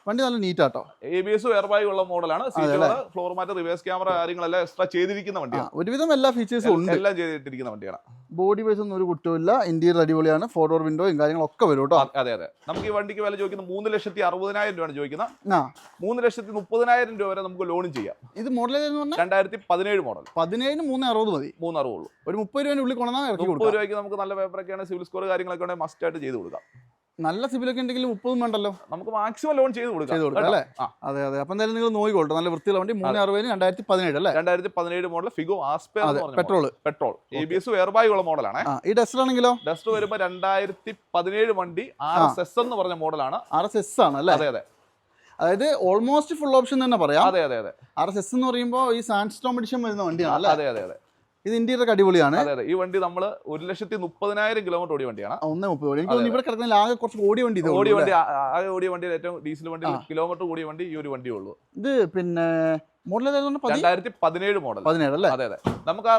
വണ്ടി നല്ല നീറ്റ് ആട്ടോ. ABS എയർ ബാഗ് ഉള്ള മോഡലാണ്. ഫ്ലോർ മാറ്റ്, റിവേഴ്സ് ക്യാമറ കാര്യങ്ങളെല്ലാം എക്സ്ട്രാ ചെയ്തിരിക്കുന്ന വണ്ടിയാണ്. ഒരുവിധം എല്ലാ ഫീച്ചേഴ്സും ഉണ്ട്. എല്ലാം ചെയ്തിട്ടിരിക്കുന്ന വണ്ടിയാണ്. ബോഡി വൈസ് ഒന്നും ഒരു കുറ്റമില്ല. ഇന്റീരിയർ അടിപൊളിയാണ്. 4 ഡോർ വിൻഡോയും കാര്യങ്ങളൊക്കെ വരും കേട്ടോ. അതെ. നമുക്ക് ഈ വണ്ടിക്ക് വില ചോദിക്കുന്നത് 3,60,000 രൂപയാണ് ചോദിക്കുന്നത്. 3,30,000 രൂപ വരെ നമുക്ക് ലോണും ചെയ്യാം. ഇത് മോഡൽ 2017 മോഡൽ. 17 360 മതി. 360 ഉള്ളൂ. ഒരു 30 രൂപ ഉള്ളിൽ കൊണ്ടുവന്നാൽ ഇറക്കി കൊടുക്കാം. 30 രൂപയ്ക്ക് നമുക്ക് നല്ല പേപ്പറൊക്കെയാണ്, സിവിൽ സ്കോർ കാര്യങ്ങളൊക്കെ ഉണ്ടെങ്കിൽ മസ്റ്റ് ആയിട്ട് ചെയ്ത് കൊടുക്കാം. നല്ല സിബിലൊക്കെ ഉണ്ടെങ്കിൽ 30 വേണ്ടല്ലോ, നമുക്ക് മാക്സിമം ലോൺ ചെയ്ത് കൊടുക്കാം അല്ലേ? അതെ. അപ്പൊ എന്തായാലും നിങ്ങൾ നോക്കിക്കോട്ടെ. നല്ല വൃത്തിയുള്ള വണ്ടി. 360 2017 അല്ലേ? 2017 model Figo Aspire petrol. ABS air bag ഉള്ള മോഡലാണ്. ഈ ഡസ്റ്റർ ആണെങ്കിലോ? ഡസ്റ്റർ വരുമ്പോൾ 2017 വണ്ടി RSS എന്ന് പറഞ്ഞ മോഡലാണ്. RSS ആണ് അല്ലേ? അതെ. അതായത് ഓൾമോസ്റ്റ് ഫുൾ ഓപ്ഷൻ തന്നെ പറയാം. അതെ. RSS എന്ന് പറയുമ്പോൾ ഈ സാൻഡ്സ്റ്റോം എഡിഷൻ വരുന്ന വണ്ടിയാണ് അല്ലേ? അതെ. ഇത് ഇന്റീരിയർ അടിപൊളിയാണ്. അതെ. ഈ വണ്ടി നമ്മൾ 1,30,000 കിലോമീറ്റർ ഓടിയ വണ്ടിയാണ്. 1,30,000. എനിക്ക് തോന്നുന്നു ഇവിടെ കിടക്കുന്ന ആകെ കുറച്ച് ഓടിയ വണ്ടി. ഓടിയ വണ്ടി ഏറ്റവും ഡീസൽ വണ്ടി കിലോമീറ്റർ കൂടിയ വണ്ടി ഈ ഒരു വണ്ടിയേ ഉള്ളൂ. ഇത് പിന്നെ മോഡൽ 2017 മോഡൽ. 17 അല്ലേ? അതെ. നമുക്ക് ആ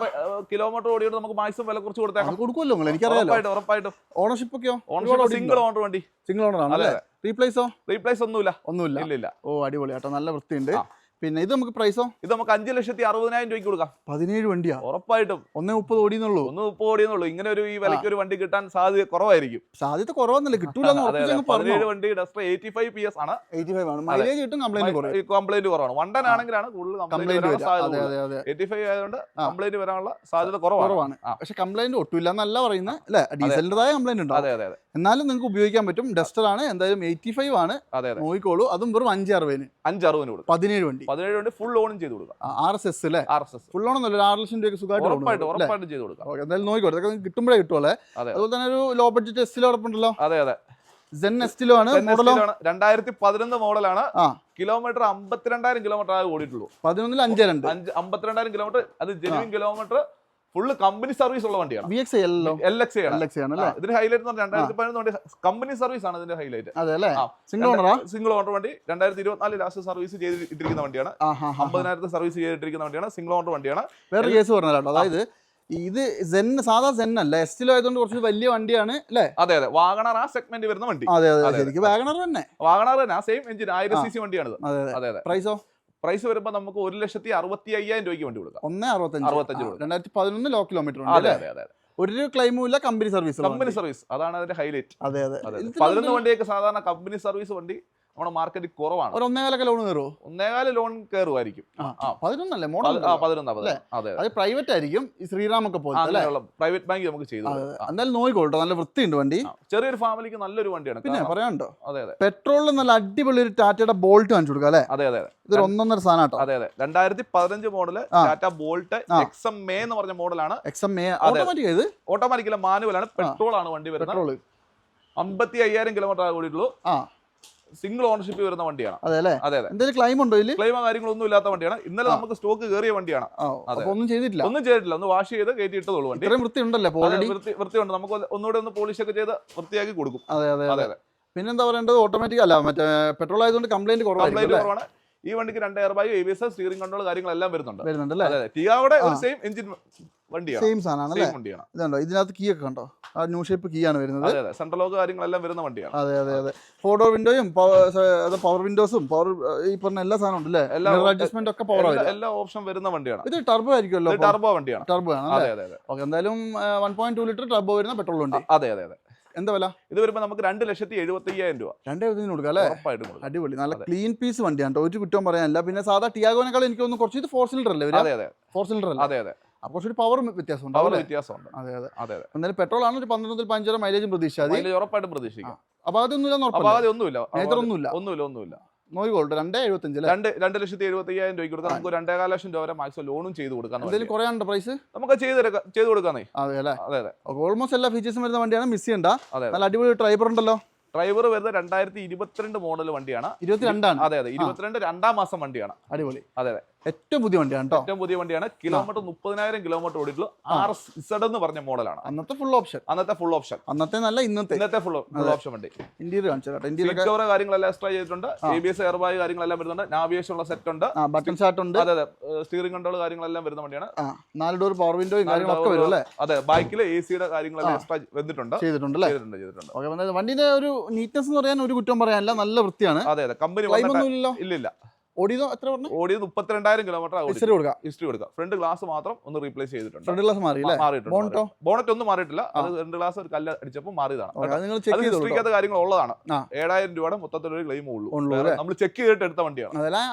കിലോമീറ്റർ ഓടിയോണ്ട് നമുക്ക് മാക്സിമം വില കുറച്ച് കൊടുത്താൽ കൊടുക്കുമല്ലോ. എനിക്കറിയാലോ. ഉറപ്പായിട്ടും. ഓണർഷിപ്പ് ഒക്കെയോ? സിംഗിൾ ഓണർ വണ്ടി. സിംഗിൾ ഓണർ ആണ്. റീപ്ലേസ് ഒന്നുമില്ല. ഇല്ല. ഓ, അടിപൊളി കേട്ടോ. നല്ല വൃത്തിയുണ്ട്. പിന്നെ ഇത് നമുക്ക് പ്രൈസോ? ഇത് നമുക്ക് 5,60,000 രൂപയ്ക്ക് കൊടുക്കാം. 17 വണ്ടിയാ? ഉറപ്പായിട്ടും. 1,30 ഓടിയെന്നുള്ളൂ. 1,30 ഓടിയെന്നുള്ളൂ. ഇങ്ങനെ ഒരു ഈ വിലയ്ക്ക് ഒരു വണ്ടി കിട്ടാൻ സാധ്യത കുറവായിരിക്കും. സാധ്യത കുറവൊന്നുമില്ല, കിട്ടൂല. 17 വണ്ടി ഡസ്റ്റർ 85 PS ആണ്. 85 ആണ്. മൈലേജ് കിട്ടും. കംപ്ലൈന്റ് കുറവാണ്. വണ്ടൻ ആണെങ്കിലാണ് കൂടുതൽ കംപ്ലൈന്റ് 85 ആയതുകൊണ്ട് കംപ്ലൈന്റ് വരാനുള്ള സാധ്യത കുറവാണ്. പക്ഷെ കംപ്ലൈന്റ് ഒട്ടുമില്ല എന്നല്ല പറയുന്നത് അല്ലെ? ഡീസലിന്റേതായ കംപ്ലൈന്റ് ഉണ്ടോ? അതെ. എന്നാലും നിങ്ങൾക്ക് ഉപയോഗിക്കാൻ പറ്റും. ഡസ്റ്റർ ആണ്, എന്തായാലും 85 ആണ്. നോക്കിക്കോളൂ. അതും വെറും 5,60,000 കൊടുക്കും. 17 വണ്ടി ഫുൾ ലോണും ചെയ്ത് കൊടുക്കാം. RSS അല്ലേ? ഫുൾ ലോൺ ഒന്നുമില്ല. 6,00,000 രൂപയ്ക്ക് സുഖമായിട്ട് ചെയ്ത് കൊടുക്കാം. എന്തായാലും നോക്കിക്കോട്ടെ. ഇതൊക്കെ കിട്ടുമ്പോഴേ കിട്ടുമല്ലേ? അതുപോലെ തന്നെ ഒരു ലോ ബഡ്ജറ്റ് എസ്റ്റിലോ ഉണ്ടല്ലോ. അതെ. സെൻ എസ്റ്റിലോ ആണ്. മോഡലോ 2011 മോഡലാണ്. കിലോമീറ്റർ 52,000 കിലോമീറ്റർ ആകെ ഓടിയിട്ടുള്ളൂ. 11 52,000 കിലോമീറ്റർ. അത് genuine kilometre. Full company service ഉള്ള വണ്ടിയാണ്. VXI LXI ആണ്. ഇതിന് ഹൈലൈറ്റ് 2015 വണ്ടി കമ്പനി സർവീസ് ആണ് ഇതിന്റെ ഹൈലൈറ്റ്. സിംഗിൾ ഓണർ വണ്ടി. 2024 ലാസ്റ്റ് സർവീസ് ചെയ്തിട്ടിരിക്കുന്ന വണ്ടിയാണ്. 50,000 സർവീസ് ചെയ്തിട്ടിരിക്കുന്ന വണ്ടിയാണ്. സിംഗിൾ ഓണർ വണ്ടിയാണ്. വേറെ കേസ് പറഞ്ഞല്ലോ. അതായത് ഇത് സാധാ സെൻ അല്ല, എസ്റ്റിലോ ആയതുകൊണ്ട് കുറച്ച് വലിയ വണ്ടിയാണ് അല്ലേ? അതെ. വാഗണർ ആ സെഗ്മെന്റ് വരുന്ന വണ്ടി. അതെ. വാഗണർ തന്നെ ആ സെയിം എഞ്ചിൻ 1000 cc വണ്ടിയാണ്. അതെ. പ്രൈസ് വരുമ്പോൾ നമുക്ക് 1,65,000 രൂപയ്ക്ക് വണ്ടി കൊടുക്കാം. 1,65. 2011 ലോ കിലോമീറ്റർ ഉണ്ട്. അതെ. ഒരു ക്ലെയിമും ഇല്ല. കമ്പനി സർവീസ് അതാണ് അതിന്റെ ഹൈലൈറ്റ്. അതെ. 11 വണ്ടിയൊക്കെ സാധാരണ കമ്പനി സർവീസ് വണ്ടി നമ്മുടെ മാർക്കറ്റിൽ കുറവാണ്. ഒരു 1,5 ലോൺ കയറുമോ? 1,5 ലോൺ കയറുമായിരിക്കും. 11 മോഡൽ. 11. അത് പ്രൈവറ്റ് ആയിരിക്കും. ഈ ശ്രീറാമൊക്കെ പോലെ പ്രൈവറ്റ് ബാങ്ക് നമുക്ക് ചെയ്തു. എന്തായാലും നോക്കിക്കോട്ടെ. നല്ല വൃത്തിയുണ്ട് വണ്ടി. ചെറിയൊരു ഫാമിലിക്ക് നല്ലൊരു വണ്ടിയാണ്. പിന്നെ പറയാനുണ്ടോ? അതെ. പെട്രോളിൽ നല്ല അടിപൊളി ഒരു ടാറ്റയുടെ ബോൾട്ട് കാണിച്ചു കൊടുക്കാം അല്ലേ? അതെ. ഇതൊരു 1.5 സാധനം കേട്ടോ. അതെ. 2015 മോഡല് ടാറ്റ ബോൾട്ട് XMA എന്ന് പറഞ്ഞ മോഡലാണ്. XMA ഓട്ടോമാറ്റിക് അല്ല, മാനുവൽ ആണ്. പെട്രോൾ ആണ് വണ്ടി വരുന്നത്. 55,000 കിലോമീറ്റർ ഓടിയിട്ടുള്ളൂ. സിംഗിൾ ഓണർഷിപ്പ് വരുന്ന വണ്ടിയാണ്. അതെ. എന്തെങ്കിലും ക്ലെയിം ഉണ്ടോ? ക്ലെയിമോ കാര്യങ്ങളൊന്നും ഇല്ലാത്ത വണ്ടിയാണ്. ഇന്നലെ നമുക്ക് സ്റ്റോക്ക് കയറിയ വണ്ടിയാണ്. ഒന്നും ചെയ്തിട്ടില്ല. ഒന്ന് വാഷ് ചെയ്ത് കയറ്റിയിട്ടതുള്ളൂ. വണ്ടി വൃത്തി ഉണ്ടല്ലോ. വൃത്തിയുണ്ട്. നമുക്ക് ഒന്നുകൂടെ ഒന്ന് പോളിഷ് ഒക്കെ ചെയ്ത് വൃത്തിയാക്കി കൊടുക്കും. അതെ. പിന്നെന്താ പറയേണ്ടത്? ഓട്ടോമാറ്റിക് അല്ല, മറ്റേ പെട്രോൾ ആയതുകൊണ്ട് കംപ്ലൈന്റ് കുറവാണ്. ഈ വണ്ടിക്ക് 2 air bag, ABS, steering control കാര്യങ്ങളെല്ലാം വരുന്നുണ്ട്. ടിയാഗോയുടെ സെയിം എഞ്ചിൻ വണ്ടിയാണ്. സെയിം സാധനമാണ്. ഇതുണ്ടോ? ഇതിനകത്ത് കീ ഒക്കെ കണ്ടോ? ആ ന്യൂ ഷേപ്പ് കീ ആണ് വരുന്നത്. സെൻട്രൽ ലോക്ക് കാര്യങ്ങളെല്ലാം വരുന്ന വണ്ടിയാണ്. അതെ. 4 ഡോർ വിൻഡോയും പവർ വിൻഡോസും ഈ പറഞ്ഞ എല്ലാ സാധനം ഉണ്ടല്ലേ? അഡ്ജസ്റ്റ്മെന്റ് ഒക്കെ എല്ലാ ഓപ്ഷൻ വരുന്ന വണ്ടിയാണ്. ഇത് ടർബോ ആയിരിക്കുമല്ലോ? ടർബോ വണ്ടിയാണ്. ടർബോ ആണ്. ഓക്കെ. എന്തായാലും 1.2 ലിറ്റർ ടർബോ വരുന്ന പെട്രോൾ വണ്ടി. അതെ. എന്താ വില? ഇത് വരുമ്പോൾ നമുക്ക് 2,75,000 രൂപ. 2,70,000 കൊടുക്കാം അല്ലേ? അടിപൊളി. നല്ല ക്ലീൻ പീസ് വണ്ടിയാണ്. ഒരു കുറ്റം പറയാനില്ല. പിന്നെ സാധാ ടിയാഗോനേക്കാൾ എനിക്ക് തോന്നുന്നു കുറച്ച് ഇത് 4 സിലിണ്ടർ അല്ലേ? 4 സിലിണ്ടർ അല്ലേ? അതെ. അപ്പോൾ കുറച്ചൊരു പവർ വ്യത്യാസമുണ്ട്. അതെ. എന്തായാലും പെട്രോൾ ആണ്. ഒരു 12 മുതൽ 15 മൈലേജും പ്രതീക്ഷിച്ചാൽ ഉറപ്പായിട്ടും പ്രതീക്ഷിക്കാം. അപ്പൊ അതൊന്നുമില്ല. നോക്കിക്കോളൂ 2.75 2,75,000 രൂപയ്ക്ക് കൊടുക്കാം. നമുക്ക് 2.25 ലക്ഷം രൂപ വരെ മാക്സിമം ലോണും ചെയ്ത് കൊടുക്കാം. എന്തെങ്കിലും കുറയാനുണ്ടോ പ്രൈസ്? നമുക്ക് ചെയ്ത് കൊടുക്കാന്നേ. അതെ അല്ലേ? അതെ അതെ. ഓൾമോസ്റ്റ് എല്ലാ ഫീച്ചേഴ്സും വരുന്ന വണ്ടിയാണ്, മിസ് ചെയ്യണ്ട. അതെ, നല്ല അടിപൊളി ഡ്രൈവർ ഉണ്ടല്ലോ. ഡ്രൈവർ വരുന്നത് 2022 മോഡൽ വണ്ടിയാണ്. 22 അതെ അതെ, 22 2ാം മാസം വണ്ടിയാണ്. അടിപൊളി. അതെ അതെ, ഏറ്റവും പുതിയ വണ്ടിയാണ് കേട്ടോ. ഏറ്റവും പുതിയ വണ്ടിയാണ്. Kilometre 30,000 kilometre ഓടിയിട്ടുള്ളൂ. RZ എന്ന് പറഞ്ഞ മോഡലാണ്. അന്നത്തെ ഫുൾ ഓപ്ഷൻ. അന്നത്തെ നല്ല ഇന്നത്തെ ഫുൾ ഓപ്ഷൻ വണ്ടി. ഇന്റീരിയർ കാണിച്ചു. ഇന്റീരിയർ കാര്യങ്ങളെല്ലാം എക്സ്ട്രാ ചെയ്തിട്ടുണ്ട്. ABS എയർ ബാഗ് കാര്യങ്ങളെല്ലാം വരുന്നുണ്ട്. നാവിഗേഷൻ ഉള്ള സെറ്റ് ഉണ്ട്. ബട്ടൺ സ്റ്റാർട്ട് ഉണ്ട്. അതെ അതെ, സ്റ്റിയറിംഗ് കൺട്രോൾ കാര്യങ്ങളെല്ലാം വരുന്ന വണ്ടിയാണ്. 4 ഡോർ പവർ വിൻഡോയും കാര്യങ്ങളൊക്കെ വരും അല്ലേ? അതെ, ബാക്കിൽ AC-യുടെ കാര്യങ്ങളെല്ലാം എക്സ്ട്രാ വന്നിട്ടുണ്ട്. ചെയ്തിട്ടുണ്ട്. വണ്ടിന്റെ ഒരു നീറ്റ്നെസ് എന്ന് പറയാൻ ഒരു കുറ്റം പറയാനില്ല, നല്ല വൃത്തിയാണ്. അതെ അതെ, കമ്പനി ഇല്ല. ഓടിയതോ എത്ര പറഞ്ഞു? ഓടിയത് 32,000 കിലോമീറ്റർ. ഹിസ്റ്ററി കൊടുക്കാം. ഫ്രണ്ട് ഗ്ലാസ് മാത്രം ഒന്ന് റീപ്ലേസ് ചെയ്തിട്ടുണ്ട്. ഫ്രണ്ട് ഗ്ലാസ് മാറിയിട്ടുണ്ട്. ബോണറ്റ് ഒന്നും മാറിയിട്ടില്ല. അത് ഫ്രണ്ട് ഗ്ലാസ് ഒരു കല്ല് അടിച്ചപ്പോൾ മാറിയതാണ്. ഹിസ്റ്ററിക്കകത്ത് കാര്യങ്ങൾ ഉള്ളതാണ്. 7,000 രൂപയുടെ മൊത്തത്തിലൊരു ക്ലെയിം ഉള്ളൂ. നമ്മൾ ചെക്ക് ചെയ്തിട്ട് എടുത്ത വണ്ടിയാണ്.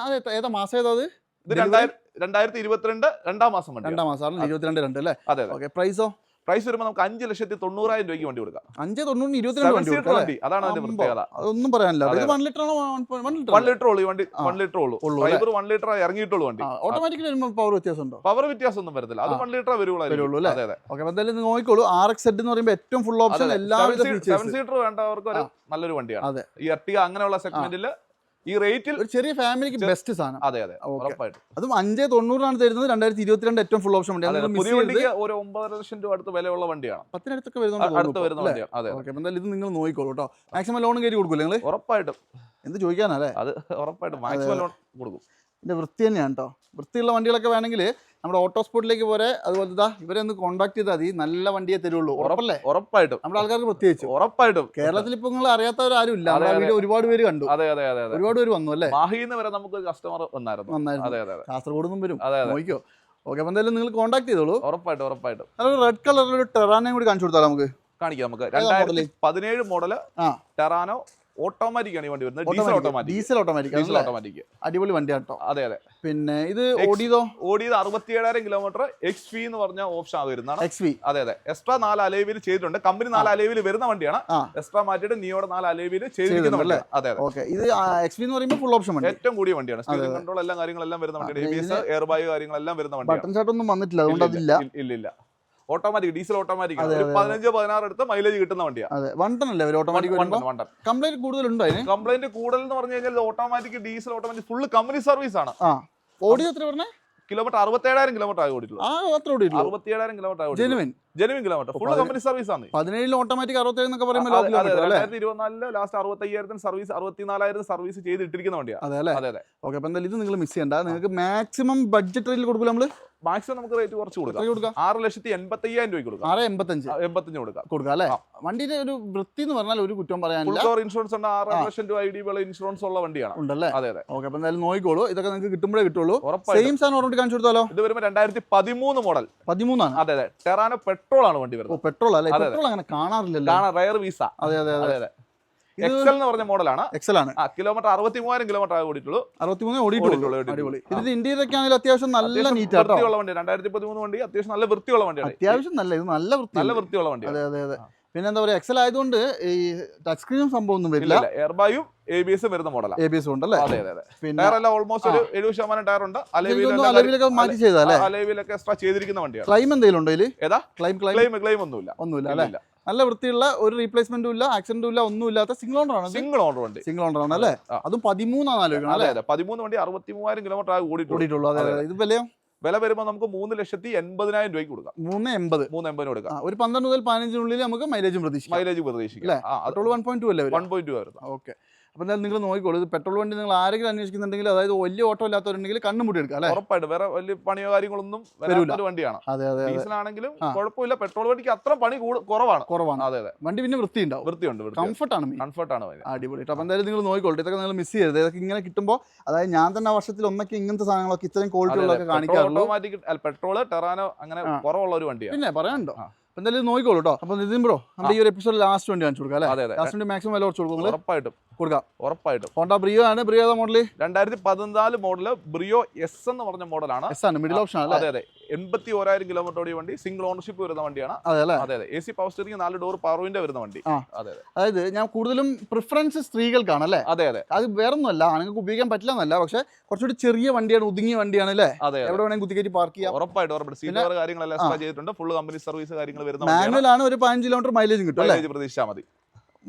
ഏതാ മാസം ഏതാ? ഇത് 2022 2ാം മാസം വണ്ടി. 2ാം മാസം 22 അല്ലേ? അതെ അതെ. പ്രൈസോ? പ്രൈസ് വരുമ്പോൾ നമുക്ക് 5,90,000 രൂപയ്ക്ക് വണ്ടി കൊടുക്കാം. 5,90,000 22 വണ്ടി. അതാണ് അതിന്റെ പ്രത്യേകത. അതൊന്നും പറയാനില്ല. ഇത് 1 ലിറ്റർ ആണോ? 1 ലിറ്റർ ഉള്ളൂ വണ്ടി. 1 ലിറ്റർ ഉള്ളൂ. ഡ്രൈവർ 1 ലിറ്റർ ഇറങ്ങിയിട്ടുള്ളൂ വണ്ടി. Automatically power വ്യത്യാസമുണ്ടോ? പവർ വ്യത്യാസം ഒന്നും വരത്തില്ല. അത് 1 ലിറ്റർ വരുള്ളൂ. അതെ അതെ. ഓക്കെ, എന്തായാലും നോക്കിക്കോളൂ. RXZ എന്ന് പറയുമ്പോൾ ഏറ്റവും ഫുൾ ഓപ്ഷൻ എല്ലാവിധ 7 സീറ്റർ വേണ്ടവർക്ക് ഒരു നല്ലൊരു വണ്ടിയാണ്. ഈ എർട്ടിഗ അങ്ങനെയുള്ള സെഗ്മെന്റിൽ ഈ റേറ്റിൽ ഒരു ചെറിയ ഫാമിലിക്ക് ബെസ്റ്റ് സാധനം. അതെ അതെ, ഉറപ്പായിട്ടും. അതും 5,90,000 തരുന്നത്. 2022 ഏറ്റവും ഫുൾ ഓപ്ഷൻ വണ്ടി. പുതിയ വണ്ടിക്ക് ഒരു 9.5 ലക്ഷം രൂപ അടുത്ത് വിലയുള്ള വണ്ടിയാണ്. 10,000 വരുന്ന വണ്ടിയാണ്. എന്തായാലും ഇത് നിങ്ങൾ നോക്കിക്കോളൂ കേട്ടോ. മാക്സിമം ലോൺ കയറി കൊടുക്കൂല്ലേ നിങ്ങൾ? ഉറപ്പായിട്ടും. എന്ത് ചോദിക്കാനല്ലേ? അത് ഉറപ്പായിട്ടും മാക്സിമം ലോൺ കൊടുക്കും. ഇതിന്റെ വൃത്തി തന്നെയാണ് കേട്ടോ. വൃത്തിയുള്ള വണ്ടികളൊക്കെ വേണമെങ്കിൽ നമ്മുടെ ഓട്ടോസ്പോർട്ടിലേക്ക് പോരെ. അതുപോലെ ഇവരെ ഒന്ന് കോൺടാക്ട് ചെയ്താൽ മതി. നല്ല വണ്ടിയെ തരുള്ളൂ. ഉറപ്പല്ലേ? ഉറപ്പായിട്ടും. നമ്മുടെ ആൾക്കാർക്ക് പ്രത്യേകിച്ച് ഉറപ്പായിട്ടും. കേരളത്തിൽ ഇപ്പൊ നിങ്ങൾ അറിയാത്തവരാരും ഇല്ല. വീഡിയോ ഒരുപാട് പേര് കണ്ടു. അതെ അതെ അതെ, ഒരുപാട് പേര് വന്നു അല്ലേ? മാഹിന്ന് വരെ നമുക്ക് കസ്റ്റമർ വന്നായിരുന്നു. കാസർഗോഡ് നിന്നും വരും. നോക്കിയോ? ഓക്കെ, അപ്പൊ എന്തായാലും നിങ്ങൾ കോൺടാക്ട് ചെയ്തോളൂ. ഉറപ്പായിട്ടും. റെഡ് കളറിൽ ടെറാനയും കൂടി കാണിച്ചു കൊടുത്താൽ നമുക്ക് കാണിക്കാം. നമുക്ക് 2017 മോഡല് ടെറാനോ ഓട്ടോമാറ്റിക് ആണ് ഈ വണ്ടി വരുന്നത്. Diesel automatic. അടിപൊളി വണ്ടിയാണ് കേട്ടോ. അതെ അതെ. പിന്നെ ഇത് ഓടിയത് 67,000 കിലോമീറ്റർ. XV എന്ന് പറഞ്ഞ ഓപ്ഷൻ വരുന്നതാണ്. XV. അതെ അതെ. എക്സ്ട്രാ 4 അലൈവിൽ ചെയ്തിട്ടുണ്ട്. കമ്പനി 4 അലൈവിൽ വരുന്ന വണ്ടിയാണ്. എക്സ്ട്രാ മാറ്റിയിട്ട് നിയോടെ 4 അലൈവിൽ ചെയ്തിരിക്കുന്ന വണ്ടിയാണ്. അതെ അതെ. ഓക്കെ, ഇത് XV എന്ന് പറയുമ്പോൾ ഫുൾ ഓപ്ഷൻ വണ്ടി. ഏറ്റവും കൂടിയ വണ്ടിയാണ്. സ്റ്റിയറിംഗ് കൺട്രോൾ എല്ലാം കാര്യങ്ങളെല്ലാം വരുന്ന വണ്ടിയാണ്. ABS എയർ ബാഗ് കാര്യങ്ങളെല്ലാം വരുന്ന വണ്ടിയാണ്. ബട്ടൺ സ്റ്റാർട്ട് ഒന്നും വന്നിട്ടില്ല, അതുകൊണ്ട് അതില്ല. ഇല്ല. Automatic, diesel automatic. 15-16 അടുത്ത് മൈലേജ് കിട്ടുന്ന വണ്ടിയാണ്. കംപ്ലൈന്റ് കൂടുതലുണ്ടോ? കംപ്ലൈന്റ് കൂടുതൽ എന്ന് പറഞ്ഞു കഴിഞ്ഞാൽ automatic, diesel automatic full company service ആണ്. ഓടി എത്ര പറഞ്ഞേ? കിലോമീറ്റർ 67,000 കിലോമീറ്റർ ആയി ഓടിയിട്ടുള്ളൂ. 67,000 കിലോമീറ്റർ ആയി. Genuine kilometre full company service ആണ്. 17 ഓട്ടോമാറ്റിക് 67 എന്നൊക്കെ പറയുമ്പോൾ 2024 ലാസ്റ്റ് 65,000 സർവീസ് 64,000 സർവീസ് ചെയ്തിട്ടിരിക്കുന്ന വണ്ടിയാണ്. അതെ അതെ. ഓക്കെ, അപ്പൊ എന്തായാലും ഇത് നിങ്ങൾ മിസ് ചെയ്യണ്ട. നിങ്ങൾക്ക് മാക്സിമം ബഡ്ജറ്റ് റേറ്റിൽ കൊടുക്കും. നമ്മള് മാക്സിമം നമുക്ക് റേറ്റ് കുറച്ച് കൊടുക്കാം. 6,85,000 രൂപയ്ക്ക് കൊടുക്കാം. 6,85 കൊടുക്കാം അല്ലേ? വണ്ടിയുടെ ഒരു വൃത്തി എന്ന് പറഞ്ഞാൽ ഒരു കുറ്റം പറയാനില്ല. ഇൻഷുറൻസ് ഉണ്ട്. 6 ലക്ഷം രൂപ ID ഇൻഷുറൻസ് ഉള്ള വണ്ടിയാണ്. ഉണ്ടല്ലേ? അതെ അതെ. ഓക്കെ, അപ്പൊ എന്തായാലും നോക്കിക്കോളൂ. ഇതൊക്കെ നിങ്ങൾക്ക് കിട്ടുമ്പോഴേ കിട്ടുള്ളൂ. സെയിം സാധനം ഓർമ്മ കാണിച്ചു കൊടുത്താലോ? ഇത് വരുമ്പോൾ 2013 മോഡൽ. 13 ആണ്. അതെ അതെ. ടെറാനോ പെട്രോൾ ആണ് വണ്ടി വരുന്നത്. പെട്രോൾ അല്ലേ? പെട്രോൾ അങ്ങനെ കാണാറില്ലല്ലോ. Rare visa. അതെ അതെ അതെ. എക്സൽ എന്ന് പറഞ്ഞ മോഡലാണ്. എക്സൽ ആണ്. കിലോമീറ്റർ 63,000 കിലോമീറ്റർ ആയി ഓടിയിട്ടുള്ളൂ. 63 ഓടിയിട്ടുള്ളൂ. അടിപൊളി. ഇതിന്റെ ഇന്റീരിയർ ഒക്കെ ആണെങ്കിൽ അത്യാവശ്യം നല്ല നീറ്റ് ആട്ടോ. വൃത്തിയുള്ള വണ്ടി. 2013 വണ്ടി അത്യാവശ്യം നല്ല വൃത്തിയുള്ള വണ്ടിയാണ്. അത്യാവശ്യം നല്ല വൃത്തിയുള്ള വണ്ടി. അതെ അതെ അതെ. പിന്നെ എന്താ പറയാ, എക്സൽ ആയതുകൊണ്ട് ഈ ടച്ച് സ്ക്രീനും സംഭവം ഒന്നും വരില്ല. എയർബാഗും ABS വരുന്ന മോഡലാണ്. ABS ഉണ്ടല്ലേ? അതെ അതെ അതെ. ടയർ എല്ലാം ഓൾമോസ്റ്റ് ഒരു 70% ടയർ ഉണ്ട്. അലവിലൊക്കെ മാറ്റി ചെയ്താലേ? അലവിലൊക്കെ എക്സ്ട്രാ ചെയ്തിരിക്കുന്ന വണ്ടിയാണ്. ക്ലൈം എന്തെങ്കിലും ഉണ്ടോ ഇതില്? ഏതാ? ക്ലെയിം ഒന്നുമില്ല അല്ലേ? നല്ല വൃത്തിയുള്ള, ഒരു റീപ്ലേസ്മെന്റും ഇല്ല, ആക്സിഡന്റും ഇല്ല, ഒന്നും ഇല്ലാത്ത സിംഗിൾ ഓണർ ആണ്. സിംഗിൾ ഓണർ ആണ് അല്ലേ? അതും 13 ആണ് ആലോചിക്കണം അല്ലേ? 13 വണ്ടി 63,000 കിലോമീറ്റർ ആയി ഓടിയിട്ടുള്ളൂ. അതെ. ഇത് വിലയോ? വില വരുമ്പോൾ നമുക്ക് 3,80,000 രൂപയ്ക്ക് കൊടുക്കാം. 380 കൊടുക്കാം. ഒരു 12 മുതൽ 15 നമുക്ക് മൈലേജ് പ്രതീക്ഷിക്കാം. 1.2 അല്ലേ? 1.2 വരുന്നത്. ഓക്കെ, അപ്പോൾ എന്തായാലും നിങ്ങൾ നോക്കിക്കോളൂ. ഇത് പെട്രോൾ വണ്ടി നിങ്ങൾ ആരെങ്കിലും അന്വേഷിക്കുന്നുണ്ടെങ്കിൽ, അതായത് വലിയ ഓട്ടോ ഇല്ലാത്തവരുണ്ടെങ്കിൽ കണ്ണുമുടി എടുക്കാം അല്ലേ? ഉറപ്പായിട്ട്. വേറെ വലിയ പണിയോ കാര്യങ്ങളൊന്നും വരാത്ത ഒരു വണ്ടിയാണ്. ഡീസലാണെങ്കിലും കുഴപ്പമില്ല. പെട്രോൾ വണ്ടിക്ക് അത്ര പണി കുറവാണ്. അതെ അതെ. വണ്ടി പിന്നെ വൃത്തിയുണ്ട്. കംഫർട്ടാണ്. അടിപൊളി. അപ്പോൾ എന്തായാലും നിങ്ങൾ നോക്കിക്കോളൂ. ഇതൊക്കെ നിങ്ങൾ മിസ് ചെയ്യരുത്. ഇതൊക്കെ ഇങ്ങനെ കിട്ടുമ്പോൾ, അതായത് ഞാൻ തന്നെ ആ വർഷത്തിൽ ഒന്നൊക്കെ ഇങ്ങനത്തെ സാധനങ്ങളൊക്കെ ഇത്രയും ക്വാളിറ്റി ഉള്ളതൊക്കെ കാണിക്കാറുള്ളൂ. ഓട്ടോമാറ്റിക് പെട്രോൾ ടെറാനോ അങ്ങനെ കുറവുള്ള ഒരു വണ്ടിയാണ്. പിന്നെ പറയാനുണ്ടോ? എന്തായാലും നോക്കിക്കോളൂ കേട്ടോ. അപ്പോൾ നിതിൻ ബ്രോ, നമ്മുടെ ഈ ഒരു എപ്പിസോഡിൽ ലാസ്റ്റ് വണ്ടി കാണിച്ചു കൊടുക്കാം അല്ലേ? ലാസ്റ്റ് വണ്ടി മാക്സിമം വില കുറച്ച് കൊടുക്കും. ഉറപ്പായിട്ടും. ഹോണ്ട ബ്രിയോ ആണ്. Brio model 2014 model. Brio S എന്ന് പറഞ്ഞ മോഡലാണ്. Middle option. അതെ അതെ. 81,000 കിലോമീറ്റർ ഓടിയ വണ്ടി, സിംഗിൾ ഓണർഷിപ്പ് വരുന്ന വണ്ടിയാണ്. അതെ AC power steering, 4 door power window വരുന്ന വണ്ടി. അതായത് ഞാൻ കൂടുതലും പ്രിഫറൻസ് സ്ത്രീകൾക്കാണ് അല്ലേ? അതെ. അത് വേറൊന്നുമല്ല, ആണുങ്ങൾക്ക് ഉപയോഗിക്കാൻ പറ്റില്ല എന്നല്ല, പക്ഷെ കുറച്ചുകൂടി ചെറിയ വണ്ടിയാണ്, ഒതുങ്ങിയ വണ്ടിയാണ് അല്ലേ? എവിടെ വേണമെങ്കിൽ കുത്തിക്കയറ്റി പാർക്ക് ചെയ്യാം. ഉറപ്പായിട്ടും സീറ്റ് കാര്യങ്ങളെല്ലാം എക്സ്ട്രാ ചെയ്തിട്ടുണ്ട്. ഫുൾ കമ്പനി സർവീസ് കാര്യങ്ങൾ വരുന്ന മാനുവൽ ആണ്. ഒരു 15 കിലോമീറ്റർ മൈലേജ് കിട്ടും അല്ലേ? പ്രതീക്ഷിച്ചാൽ മതി.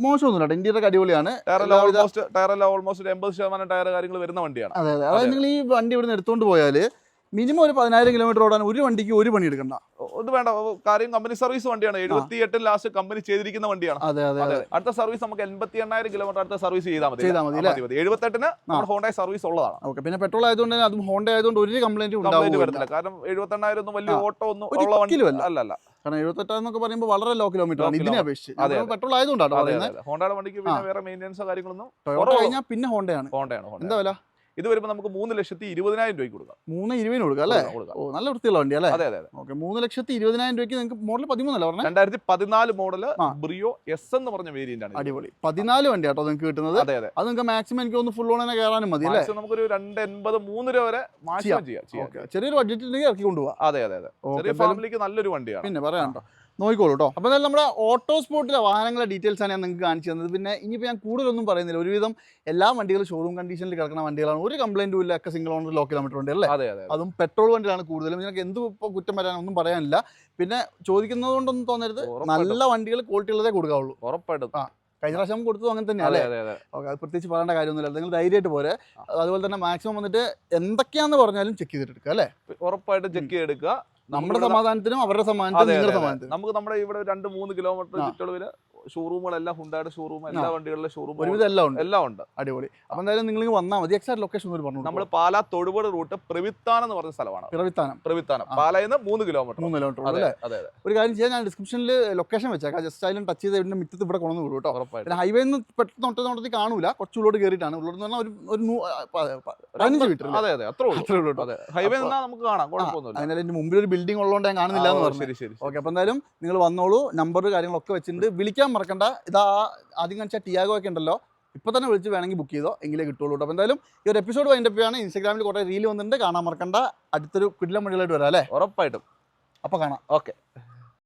മോശമൊന്നുമില്ല, ഇന്റീരിയർ അടിപൊളിയാണ്. ടയറെല്ലാം ഓൾമോസ്റ്റ് 80% ടയർ കാര്യങ്ങൾ വരുന്ന വണ്ടിയാണ്. അതെ. അതായത് നിങ്ങൾ ഈ വണ്ടി ഇവിടെ നിന്ന് എടുത്തുകൊണ്ട് പോയാൽ മിനിമം ഒരു 10,000 കിലോമീറ്റർ ഓടാൻ ഒരു വണ്ടിക്ക് ഒരു പണി എടുക്കണ്ട. ഇത് വേണ്ട, കാര്യം കമ്പനി സർവീസ് വണ്ടിയാണ്. 78 ലാസ്റ്റ് കമ്പനി ചെയ്തിരിക്കുന്ന വണ്ടിയാണ്. അടുത്ത സർവീസ് നമുക്ക് 88,000 കിലോമീറ്റർ അടുത്ത സർവീസ് ചെയ്താൽ മതി. 78-ന് നമ്മുടെ ഹോണ്ടയെ സർവീസ് ഉള്ളതാണ്. പിന്നെ പെട്രോൾ ആയതുകൊണ്ട് അതും ഹോണ്ട ആയതുകൊണ്ട് ഒരു കംപ്ലൈന്റ് വരത്തില്ല. കാരണം 78,000 ഒന്നും വലിയ ഓട്ടോ ഒന്നും ഉള്ള വണ്ടി അല്ല. കാരണം 78 എന്നൊക്കെ പറയുമ്പോൾ വളരെ ലോ കിലോമീറ്റർ ആണ് ഇതിനെ അപേക്ഷിച്ച്. പെട്രോൾ ആയതുകൊണ്ടാണ് ഹോണ്ടയുടെ വണ്ടിക്ക് പിന്നെ വേറെ മെയിൻ്റെനൻസോ കാര്യങ്ങളൊന്നും കഴിഞ്ഞാൽ പിന്നെ ഹോണ്ടയാണ്. എന്താ വില? ഇത് വരുമ്പോൾ നമുക്ക് 3,20,000 രൂപയ്ക്ക് കൊടുക്കാം. 3,20,000 കൊടുക്കാം അല്ലേ? നല്ല വൃത്തിയുള്ള വണ്ടി അല്ലേ? അതെ. 3,20,000 രൂപയ്ക്ക് നിങ്ങൾക്ക് മോഡൽ 13 അല്ലേ പറഞ്ഞത്? 2014 മോഡൽ ബ്രിയോ S എന്ന് പറഞ്ഞ വേരിയന്റ് ആണ്. അടിപൊളി 14 വണ്ടി കേട്ടോ നിങ്ങൾക്ക് കിട്ടുന്നത്. അതെ. അത് നിങ്ങൾക്ക് മാക്സിമം എനിക്ക് ഒന്ന് ഫുൾ ഓണനെ കയറാനും മതി അല്ലേ? നമുക്കൊരു 280, 3 രൂപ വരെ മാക്സിമം ചെയ്യാം. ചെറിയൊരു ബഡ്ജറ്റിലേക്ക് ഇറക്കി കൊണ്ടുപോകാം. അതെ. ചെറിയ ഫാമിലിക്ക് നല്ലൊരു വണ്ടിയാണ്. പിന്നെ പറയാനുണ്ടോ? നോക്കിക്കോളൂ കേട്ടോ. അപ്പോൾ എന്തായാലും നമ്മുടെ ഓട്ടോ സ്പോർട്ടിലെ വാഹനങ്ങളുടെ ഡീറ്റെയിൽസ് ആണ് ഞാൻ നിങ്ങൾക്ക് കാണിച്ചു തന്നത്. പിന്നെ ഇനിയിപ്പോൾ ഞാൻ കൂടുതലൊന്നും പറയുന്നില്ല. ഒരുവിധം എല്ലാ വണ്ടികളും ഷോറൂം കണ്ടീഷനിൽ കിടക്കുന്ന വണ്ടികളാണ്. ഒരു കംപ്ലൈൻറ്റും ഇല്ല. ഒക്കെ സിംഗിൾ ഓണർ ലോ കിലോമീറ്റർ വണ്ടി അല്ലേ? അതും പെട്രോൾ വണ്ടിയാണ് കൂടുതലും. നിങ്ങൾക്ക് എന്ത് ഇപ്പോൾ കുറ്റം വരാനൊന്നും പറയാനില്ല. പിന്നെ ചോദിക്കുന്നത് കൊണ്ടൊന്നും തോന്നരുത്, നല്ല വണ്ടികൾ ക്വാളിറ്റി ഉള്ളതേ കൊടുക്കാവുള്ളൂ. ഉറപ്പായിട്ടും. കഴിഞ്ഞ പ്രാവശ്യം കൊടുത്തതും അങ്ങനെ തന്നെയാണ്. ഓക്കെ, അത് പ്രത്യേകിച്ച് പറയേണ്ട കാര്യമൊന്നുമില്ല. നിങ്ങൾ ധൈര്യമായിട്ട് പോരെ. അതുപോലെ തന്നെ മാക്സിമം വന്നിട്ട് എന്തൊക്കെയാണെന്ന് പറഞ്ഞാലും ചെക്ക് ചെയ്തെടുക്കുക അല്ലേ? ഉറപ്പായിട്ടും ചെക്ക് ചെയ്തെടുക്കുക. നമ്മുടെ സമാധാനത്തിനും അവരുടെ സമാധാനത്തിനും നിങ്ങളുടെ സമാധാനത്തിനും. നമുക്ക് നമ്മുടെ ഇവിടെ 2-3 കിലോമീറ്റർ ചുറ്റളവില് ഷോറൂമുകളെല്ലാം ഹുണ്ടായുടെ ഷോറൂം, എല്ലാ വണ്ടികളുടെ ഷോറൂം ഒരുവിധം എല്ലാം ഉണ്ട്. അടിപൊളി. അപ്പൊ എന്തായാലും നിങ്ങൾ വന്നാൽ മതി. എക്സാക്ട് ലൊക്കേഷൻ പറഞ്ഞു. നമ്മൾ പാലാ തൊടുപുഴ റൂട്ട് പ്രവിത്താനം എന്ന് പറഞ്ഞ സ്ഥലമാണ്. പ്രവിത്താനം പാലായിൽ നിന്ന് 3 കിലോമീറ്റർ. അതെ. ഒരു കാര്യം ചെയ്യാൻ, ഞാൻ ഡിസ്ക്രിപ്ഷനിൽ ലൊക്കേഷൻ വെച്ചേക്കാം. ജസ്റ്റ് അതിലും ടച്ച് ചെയ്ത് ഇതിന്റെ മിറ്റത്ത് ഇവിടെ കൊണ്ടു വിടും കേട്ടോ. പിന്നെ ഹൈവേ നിന്ന് പെട്ടെന്ന് നോട്ടത്തിൽ കാണൂല, കുറച്ച് ഉള്ളോട്ട് കയറിയിട്ടാണ്. ഉള്ളോട്ട് എന്ന് പറഞ്ഞാൽ ഒരു 15 മീറ്റർ. അതെ. അത്രേ ഉള്ളൂ. ഹൈവേ നിന്നാൽ നമുക്ക് കാണാം, കുഴപ്പമൊന്നുമില്ല. അതിന്റെ അതിന്റെ മുമ്പിൽ ഒരു ബിൽഡിംഗ് ഉള്ളതുകൊണ്ട് ഞാൻ കാണുന്നില്ല എന്ന് പറഞ്ഞു. ശരി. ഓക്കെ, അപ്പൊ എന്തായാലും നിങ്ങൾ വന്നോളൂ. നമ്പർ കാര്യങ്ങളൊക്കെ വെച്ചിട്ടുണ്ട്. വിളിക്കാൻ മറക്കണ്ട. ഇതാ ആദ്യം കാണിച്ച ടിയാഗോ ഒക്കെ ഉണ്ടല്ലോ, ഇപ്പൊ തന്നെ വിളിച്ച് വേണമെങ്കിൽ ബുക്ക് ചെയ്തോ, എങ്കിലേ കിട്ടുള്ളൂ. അപ്പോൾ എന്തായാലും ഈ ഒരു എപ്പിസോഡ് വൈൻഡപ്പ് ചെയ്യാണ്. ഇൻസ്റ്റാഗ്രാമിൽ കുറേ റീൽ വന്നിട്ടുണ്ട്, കാണാൻ മറക്കണ്ട. അടുത്തൊരു കിടിലം വണ്ടികളായിട്ട് വരാം അല്ലേ? ഉറപ്പായിട്ടും. അപ്പോൾ കാണാം. ഓക്കെ.